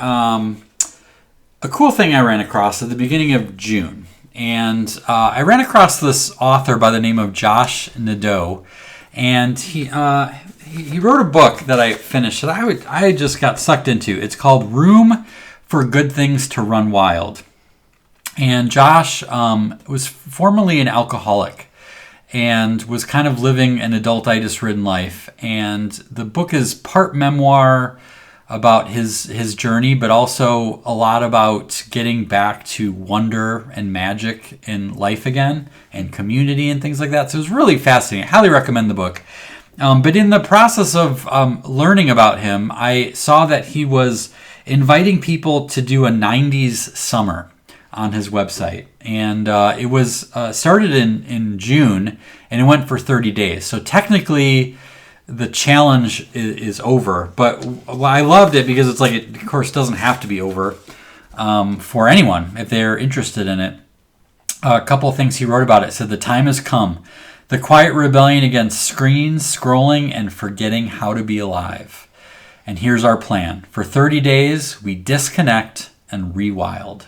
a cool thing I ran across at the beginning of June. And I ran across this author by the name of Josh Nadeau. And he wrote a book that I finished that I just got sucked into. It's called Room for Good Things to Run Wild. And Josh was formerly an alcoholic. and was kind of living an adultitis-ridden life. And the book is part memoir about his journey, but also a lot about getting back to wonder and magic in life again, and community and things like that. So it was really fascinating. I highly recommend the book. But in the process of learning about him, I saw that he was inviting people to do a 90s summer on his website. And it was started in June, and it went for 30 days. So technically, the challenge is over. But I loved it because it's like, it, of course, doesn't have to be over for anyone if they're interested in it. A couple of things he wrote about it. Said, the time has come. The quiet rebellion against screens, scrolling, and forgetting how to be alive. And here's our plan. For 30 days, we disconnect and rewild.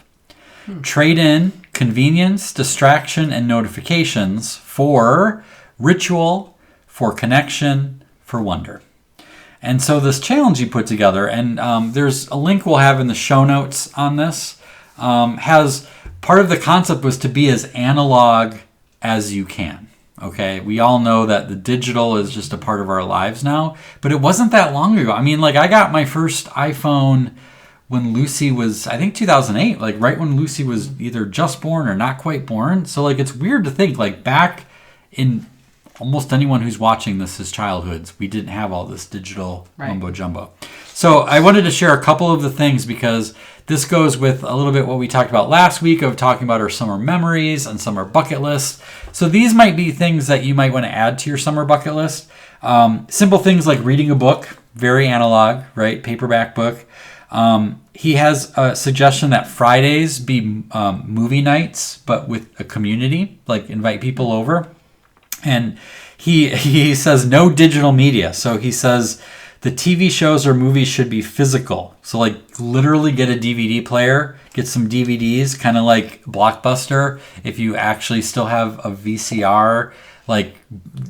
Trade in convenience, distraction, and notifications for ritual, for connection, for wonder. And so this challenge he put together, and there's a link we'll have in the show notes on this, has part of the concept was to be as analog as you can. Okay, we all know that the digital is just a part of our lives now, but it wasn't that long ago. I mean, like, I got my first iPhone when Lucy was, I think 2008, like right when Lucy was either just born or not quite born. So like, it's weird to think, like, back in almost anyone who's watching this is childhoods, we didn't have all this digital mumbo jumbo. So I wanted to share a couple of the things, because this goes with a little bit what we talked about last week of talking about our summer memories and summer bucket lists. So these might be things that you might want to add to your summer bucket list. Simple things like reading a book, very analog, right? Paperback book. He has a suggestion that Fridays be movie nights, but with a community, like invite people over. And he says no digital media. So he says the TV shows or movies should be physical. So like literally get a DVD player, get some DVDs, kind of like Blockbuster. If you actually still have a VCR, like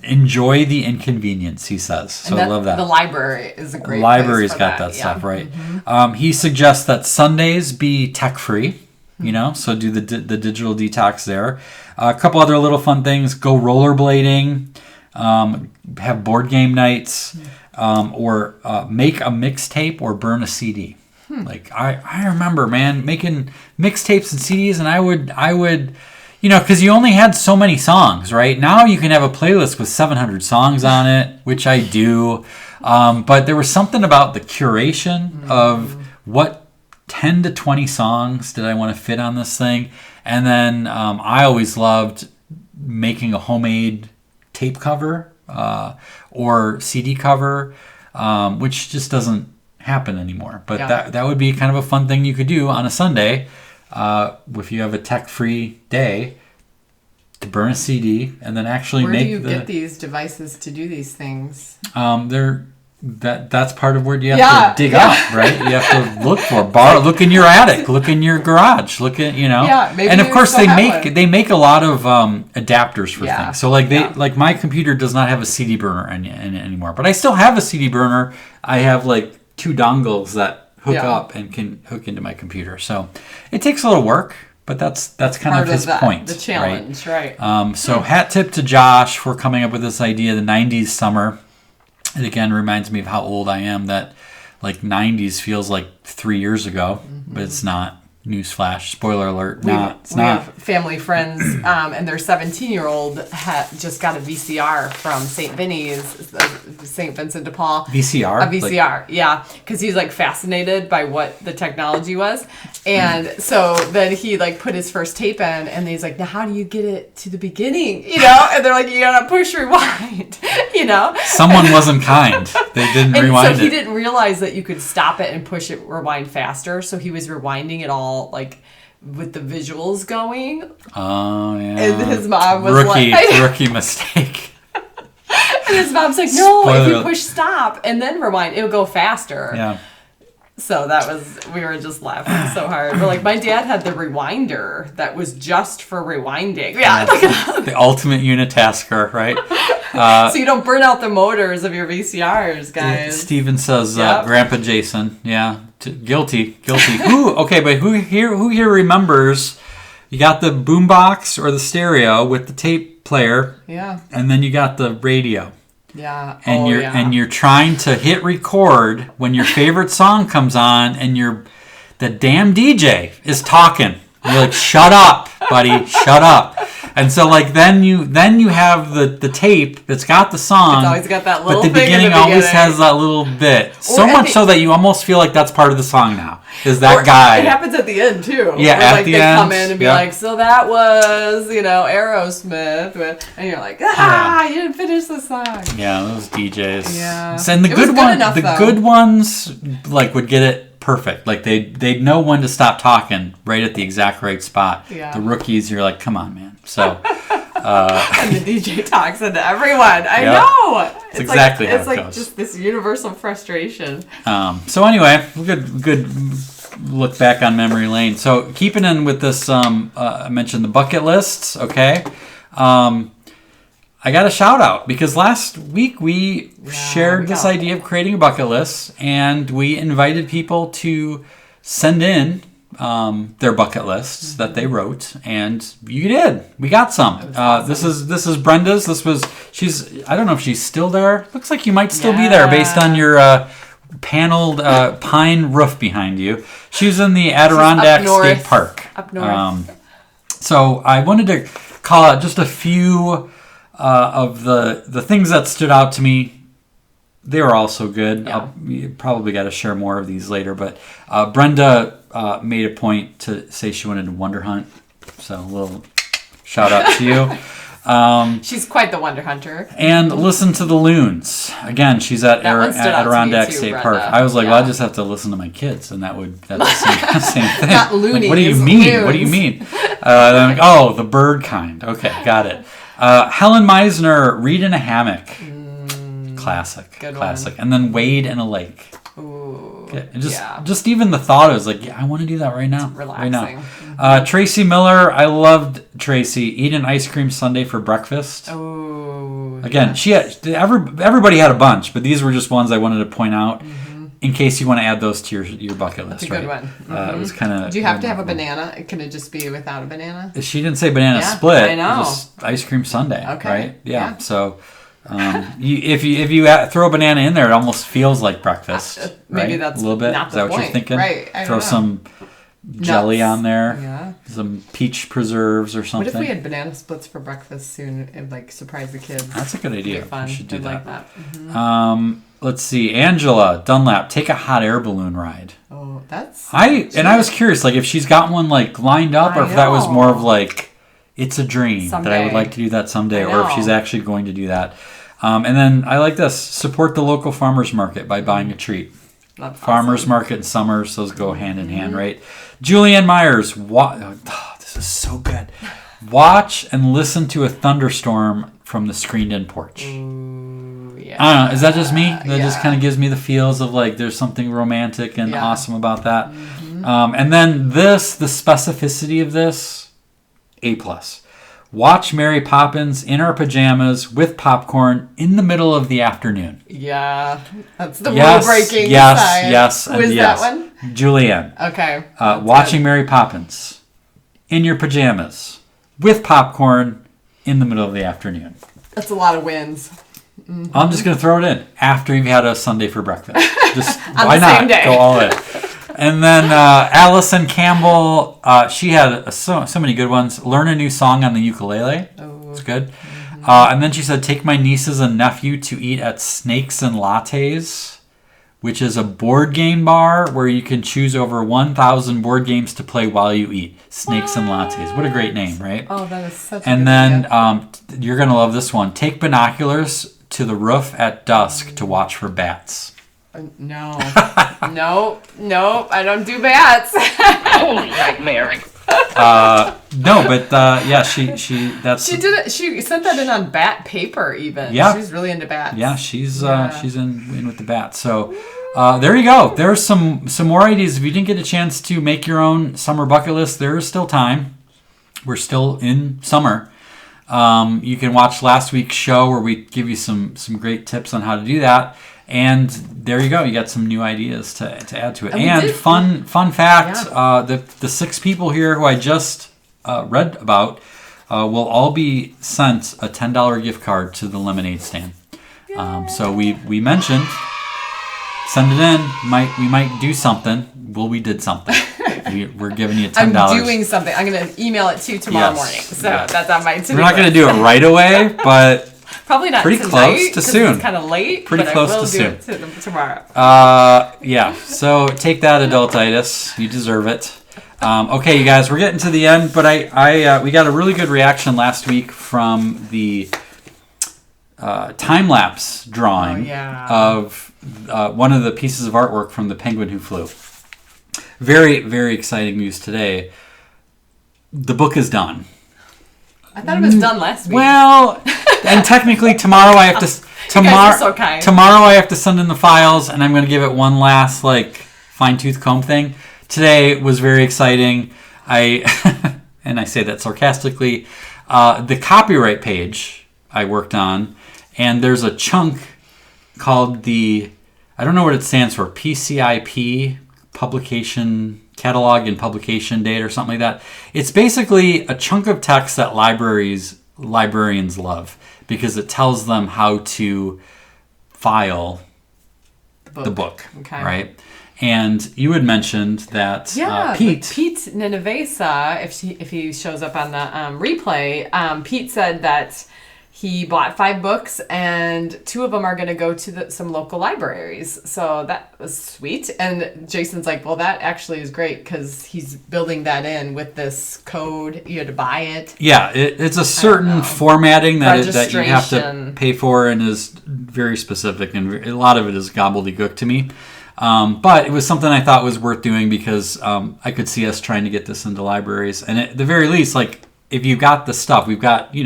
enjoy the inconvenience, he says. So I love that. The library is a great The library's place for got that stuff, right? Mm-hmm. He suggests that Sundays be tech-free, you know, so do the digital detox there. A couple other little fun things. Go rollerblading, have board game nights, or make a mixtape or burn a CD. Like, I remember, man, making mixtapes and CDs, and I would, you know, because you only had so many songs, right? Now you can have a playlist with 700 songs on it, which I do. But there was something about the curation of what 10 to 20 songs did I want to fit on this thing. And then I always loved making a homemade tape cover or CD cover, which just doesn't happen anymore. But that would be kind of a fun thing you could do on a Sunday if you have a tech-free day, to burn a CD and then actually Where do you get these devices to do these things? That's part of where you have to dig up, right? You have to look for look in your attic, look in your garage, look at, you know. Yeah, maybe. And of course they make a lot of adapters for things. So like my computer does not have a CD burner in it anymore, but I still have a CD burner. I have like 2 dongles that hook up and can hook into my computer. So it takes a little work, but that's kind of his point. The challenge, right? So hat tip to Josh for coming up with this idea, the 90s summer. It again reminds me of how old I am, that like 90s feels like 3 years ago, but it's not. Newsflash, spoiler alert, we have family friends, and their 17-year-old just got a VCR from St. Vincent de Paul. VCR? A VCR, yeah, because he's like fascinated by what the technology was. And so then he like put his first tape in, and he's like, now how do you get it to the beginning? You know? And they're like, you gotta push rewind, you know? Someone wasn't kind. They didn't rewind it. So he didn't realize that you could stop it and push it rewind faster, so he was rewinding it all like with the visuals going. Oh yeah. And his mom was rookie mistake. And his mom's like, no, if you push stop and then rewind, it'll go faster. Yeah. So we were just laughing so hard. But like my dad had the rewinder that was just for rewinding. Yeah. The ultimate unitasker, right? So you don't burn out the motors of your VCRs, guys. Steven says, Grandpa Jason, guilty. Who here remembers you got the boombox or the stereo with the tape player, Yeah. and then you got the radio. Yeah. And oh, and you're trying to hit record when your favorite song comes on, and the damn DJ is talking. You're like, shut up, buddy, shut up. And so like then you have the tape that's got the song. It's always got that little but the thing beginning in the always beginning. has that little bit. So at much the- so that you almost feel like that's part of the song now. Is that Or guy. It happens at the end too. Yeah, where, at like the they end, come in and be yeah. like, so that was, Aerosmith, and you're like, you didn't finish the song. Yeah, those DJs. Yeah. And the It was good good ones, enough, the though. good ones, like would get it perfect. Like they'd know when to stop talking right at the exact right spot. Yeah. The rookies, you're like, come on, man. So And the DJ talks into everyone. I Yep. know. It's exactly how it's it like goes. just this universal frustration. So anyway, good look back on memory lane. So keeping in with this, I mentioned the bucket lists. Okay. I got a shout out because last week we shared this idea of creating a bucket list, and we invited people to send in their bucket lists that they wrote, and you did. We got some. Awesome. This is Brenda's. She's I don't know if she's still there. Looks like you might still be there based on your paneled pine roof behind you. She's in the Adirondack State Park. Up north. So I wanted to call out just a few of the things that stood out to me. They were all so good. Yeah. You probably got to share more of these later, but Brenda made a point to say she wanted to Wonder Hunt. So a little shout out to you. She's quite the Wonder Hunter. And listen to the Loons. Again, she's at That one stood out to me Adirondack too, State Brenda. Park. I was like, Yeah. well, I just have to listen to my kids, and that's the same thing. Not loonies, Like, what do you mean? What do you loons. mean? I'm like, oh, the bird kind. Okay, got it. Helen Meisner, Read in a Hammock. Classic. Good Classic. And then Wade in a Lake. Ooh. Okay, Yeah. just even the thought, I was like, yeah, I want to do that right now. Relaxing. Right now. Tracy Miller, I loved Tracy. Eat an ice cream sundae for breakfast. Ooh. Again, everybody had a bunch, but these were just ones I wanted to point out in case you want to add those to your bucket list. That's a good right? one. It was kind of. Do you have to have a banana? Can it just be without a banana? She didn't say banana Yeah, split. I know. Just ice cream sundae. Okay, Right? Yeah. yeah. So. If you throw a banana in there, it almost feels like breakfast. Maybe right? that's a little bit. not Is the that what you're point. thinking? Right, I don't Throw know. some jelly Nuts. on there. Yeah. Some peach preserves or What something. if we had banana splits for breakfast soon and like surprise the kids? That's a good It'd be idea. fun. We should do I'd that. like that. Let's see. Angela Dunlap, take a hot air balloon ride. Oh, that's. I was curious, like if she's got one like lined up, or I if that was know. more of like it's a dream that I would Someday. like to do that someday, I or if know. she's actually going to do that. And then I like this: support the local farmers market by buying a treat. That's Farmers awesome. market and summers, those go hand in hand, right? Julianne Myers, this is so good. Watch and listen to a thunderstorm from the screened-in porch. Ooh, yeah. I don't know. Is that just me? That just Yeah. kind of gives me the feels of like there's something romantic and Yeah. awesome about that. And then the specificity of this, A+. Watch Mary Poppins in our pajamas with popcorn in the middle of the afternoon. Yeah. That's the Yes, rule-breaking yes, science. yes, Who and is yes. that one? Julianne. Okay. Watching Mary Poppins in your pajamas with popcorn in the middle of the afternoon. That's a lot of wins. I'm just going to throw it in after you've had a sundae for breakfast. Just On why the not same day. go all in? And then Allison Campbell, she had so many good ones. Learn a new song on the ukulele. It's good. And then she said, take my nieces and nephew to eat at Snakes and Lattes, which is a board game bar where you can choose over 1,000 board games to play while you eat. Snakes and Lattes. What a great name, right? Oh, that is such a And good then idea. you're going to love this one. Take binoculars to the roof at dusk to watch for bats. No. Nope, I don't do bats. Holy nightmare. No, but yeah, she that's She did it. She sent that in on bat paper even. Yeah. She's really into bats. yeah, she's Yeah. in with the bats. So there you go. There's some more ideas. If you didn't get a chance to make your own summer bucket list, there is still time. We're still in summer. You can watch last week's show where we give you some great tips on how to do that. And there you go. You got some new ideas to add to it. And we And did- fun fact, Yeah. the 6 people here who I just read about, will all be sent a $10 gift card to the lemonade stand. So we mentioned, send it in. We might do something. Well, we did something. We're giving you $10. I'm doing something. I'm going to email it to you tomorrow morning. So that's on my to-do We're not going to do it right away, but probably not pretty tonight, close to soon. It's kind of late. Pretty but close I will to do soon. it tomorrow. Yeah. So take that, Adultitis. You deserve it. Okay, you guys, we're getting to the end, but we got a really good reaction last week from the time lapse drawing of one of the pieces of artwork from The Penguin Who Flew. Very, very exciting news today. The book is done. I thought it was done last week. Well, and technically tomorrow I have to tomorrow I have to send in the files, and I'm going to give it one last fine tooth comb thing. Today was very exciting. And I say that sarcastically. The copyright page I worked on, and there's a chunk called I don't know what it stands for, PCIP, Publication Catalog and Publication Date or something like that. It's basically a chunk of text that librarians love because it tells them how to file the book, right? And you had mentioned that Pete Ninevesa, if he shows up on the replay, Pete said that he bought 5 books and 2 of them are going to go to some local libraries. So that was sweet. And Jason's like, well, that actually is great because he's building that in with this code. You had to buy it. Yeah, it's a certain formatting that you have to pay for and is very specific. And a lot of it is gobbledygook to me. But it was something I thought was worth doing because I could see us trying to get this into libraries. And at the very least, if you've got the stuff, we've got,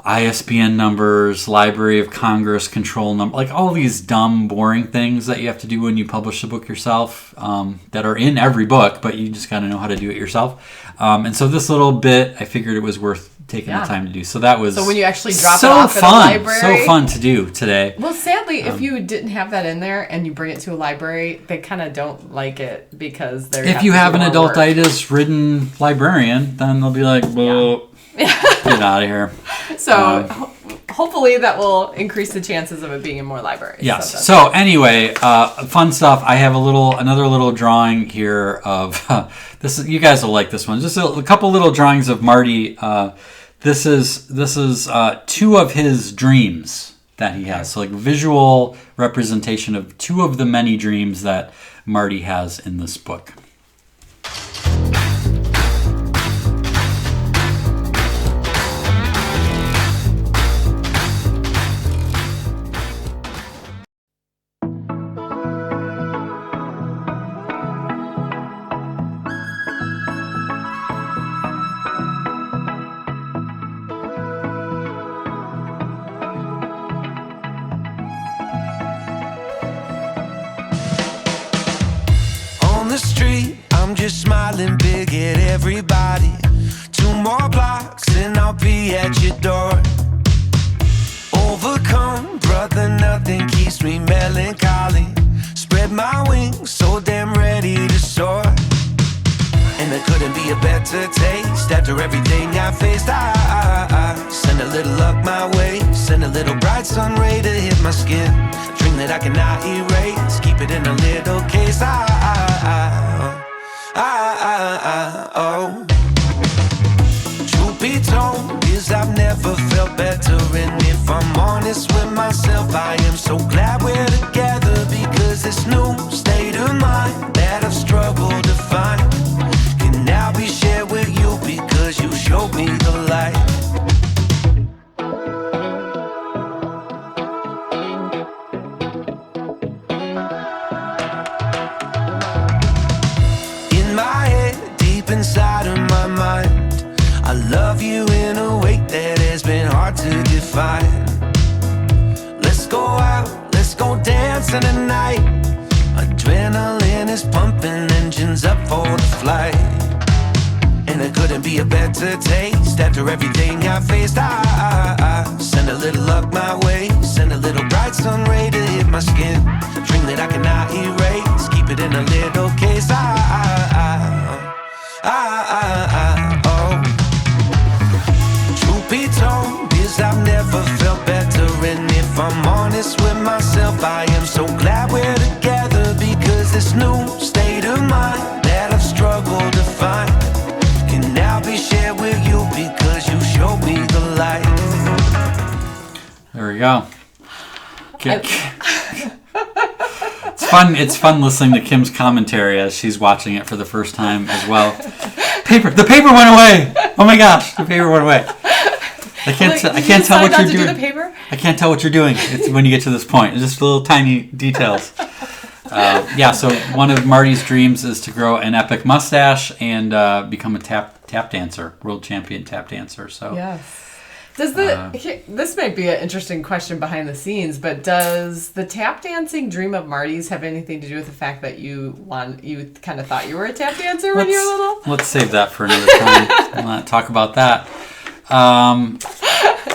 ISBN numbers, Library of Congress control number, all these dumb, boring things that you have to do when you publish a book yourself that are in every book, but you just got to know how to do it yourself. And so this little bit, I figured it was worth taking the time to do. So that was when you actually drop it off at a library. So fun to do today. Well, sadly, if you didn't have that in there and you bring it to a library, they kind of don't like it because they're. If you have an adultitis-ridden librarian, then they'll be like, well, get out of here. So hopefully that will increase the chances of it being in more libraries. Yes. So anyway, fun stuff. I have another little drawing here of this. You guys will like this one. Just a couple little drawings of Marty. This is 2 of his dreams that he has. So visual representation of 2 of the many dreams that Marty has in this book. Just smiling big at everybody. 2 more blocks and I'll be at your door. Overcome, brother, nothing keeps me melancholy. Spread my wings, so damn ready to soar. And there couldn't be a better taste after everything I faced. I send a little luck my way, send a little bright sun ray to hit my skin. A dream that I cannot erase, keep it in a little case. Truth be told is I've never felt better. And if I'm honest with myself, I am so glad we're together. Because this new state of mind that I've struggled to find can now be shared with you because you showed me the light. Inside of my mind, I love you in a way that has been hard to define. Let's go out, let's go dancing tonight. Adrenaline is pumping, engines up for the flight. And there couldn't be a better taste after everything I faced. I send a little luck my way, send a little bright sun ray to hit my skin. A dream that I cannot erase, keep it in a little case. we go. It's fun listening to Kim's commentary as she's watching it for the first time as well. The paper went away. Oh my gosh, the paper went away. I can't tell what you're doing. Do the paper? I can't tell what you're doing. It's when you get to this point. It's just little tiny details. So one of Marty's dreams is to grow an epic mustache and become a tap dancer, world champion tap dancer. So yes. This might be an interesting question behind the scenes, but does the tap dancing dream of Marty's have anything to do with the fact that you kind of thought you were a tap dancer when you were little? Let's save that for another time. We'll not talk about that.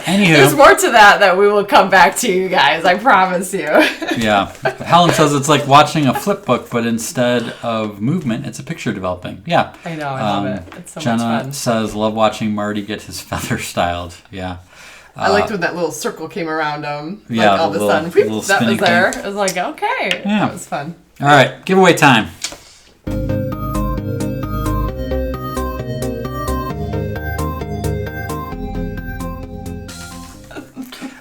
Anywho, there's more to that we will come back to, you guys. I promise you. Yeah. Helen says it's like watching a flip book, but instead of movement, it's a picture developing. Yeah. I know. I love it. It's so Jenna much fun. says, love watching Marty get his feather styled. Yeah. I liked when that little circle came around him. Yeah. All of a sudden, whoop, that was there. It was like, okay. Yeah. That was fun. All right. Giveaway time.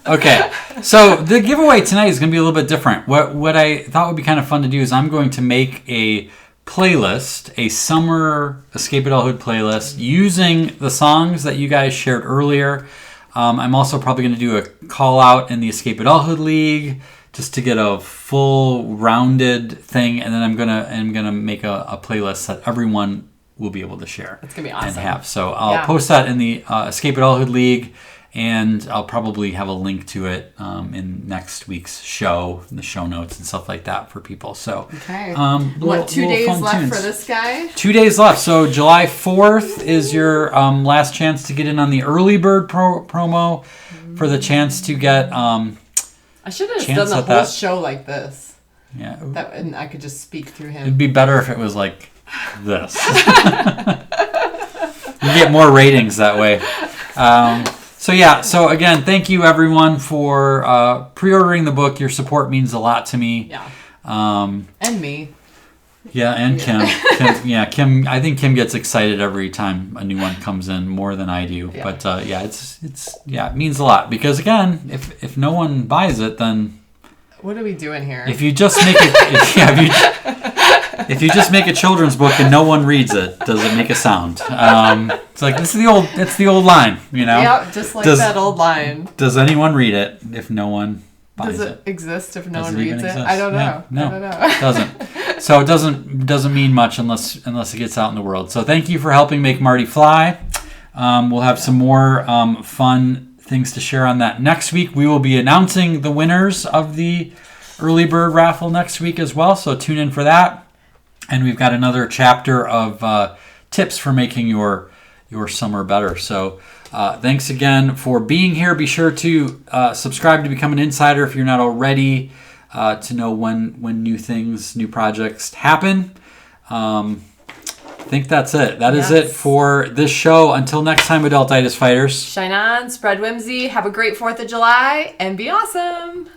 Okay, so the giveaway tonight is going to be a little bit different. What I thought would be kind of fun to do is I'm going to make a playlist, a summer Escape Adulthood playlist, using the songs that you guys shared earlier. I'm also probably going to do a call out in the Escape Adulthood League just to get a full rounded thing, and then I'm gonna make a playlist that everyone will be able to share. It's gonna be awesome. And have. So I'll post that in the Escape Adulthood League. And I'll probably have a link to it in next week's show, in the show notes and stuff like that for people. So, okay. 2 days left for this guy? 2 days left. So July 4th is your last chance to get in on the early bird promo for the chance to get. I should have done the whole show like this. Yeah. And I could just speak through him. It'd be better if it was like this. You get more ratings that way. So again, thank you everyone for pre-ordering the book. Your support means a lot to me. Yeah. And me. Yeah, and Kim. Kim. I think Kim gets excited every time a new one comes in more than I do. Yeah. But it means a lot because again, if no one buys it, then what are we doing here? If you just make if you just make a children's book and no one reads it, does it make a sound? It's like it's the old line, you know. Yeah, just like that old line. Does anyone read it if no one buys it? Does it exist if no one reads it? I don't know. No, I don't know. It doesn't. So it doesn't mean much unless it gets out in the world. So thank you for helping make Marty fly. We'll have some more fun things to share on that next week. We will be announcing the winners of the early bird raffle next week as well. So tune in for that. And we've got another chapter of tips for making your summer better. So thanks again for being here. Be sure to subscribe to become an insider if you're not already, to know when new projects happen. I think that's it. That is it for this show. Until next time, Adultitis Fighters. Shine on, spread whimsy, have a great 4th of July, and be awesome.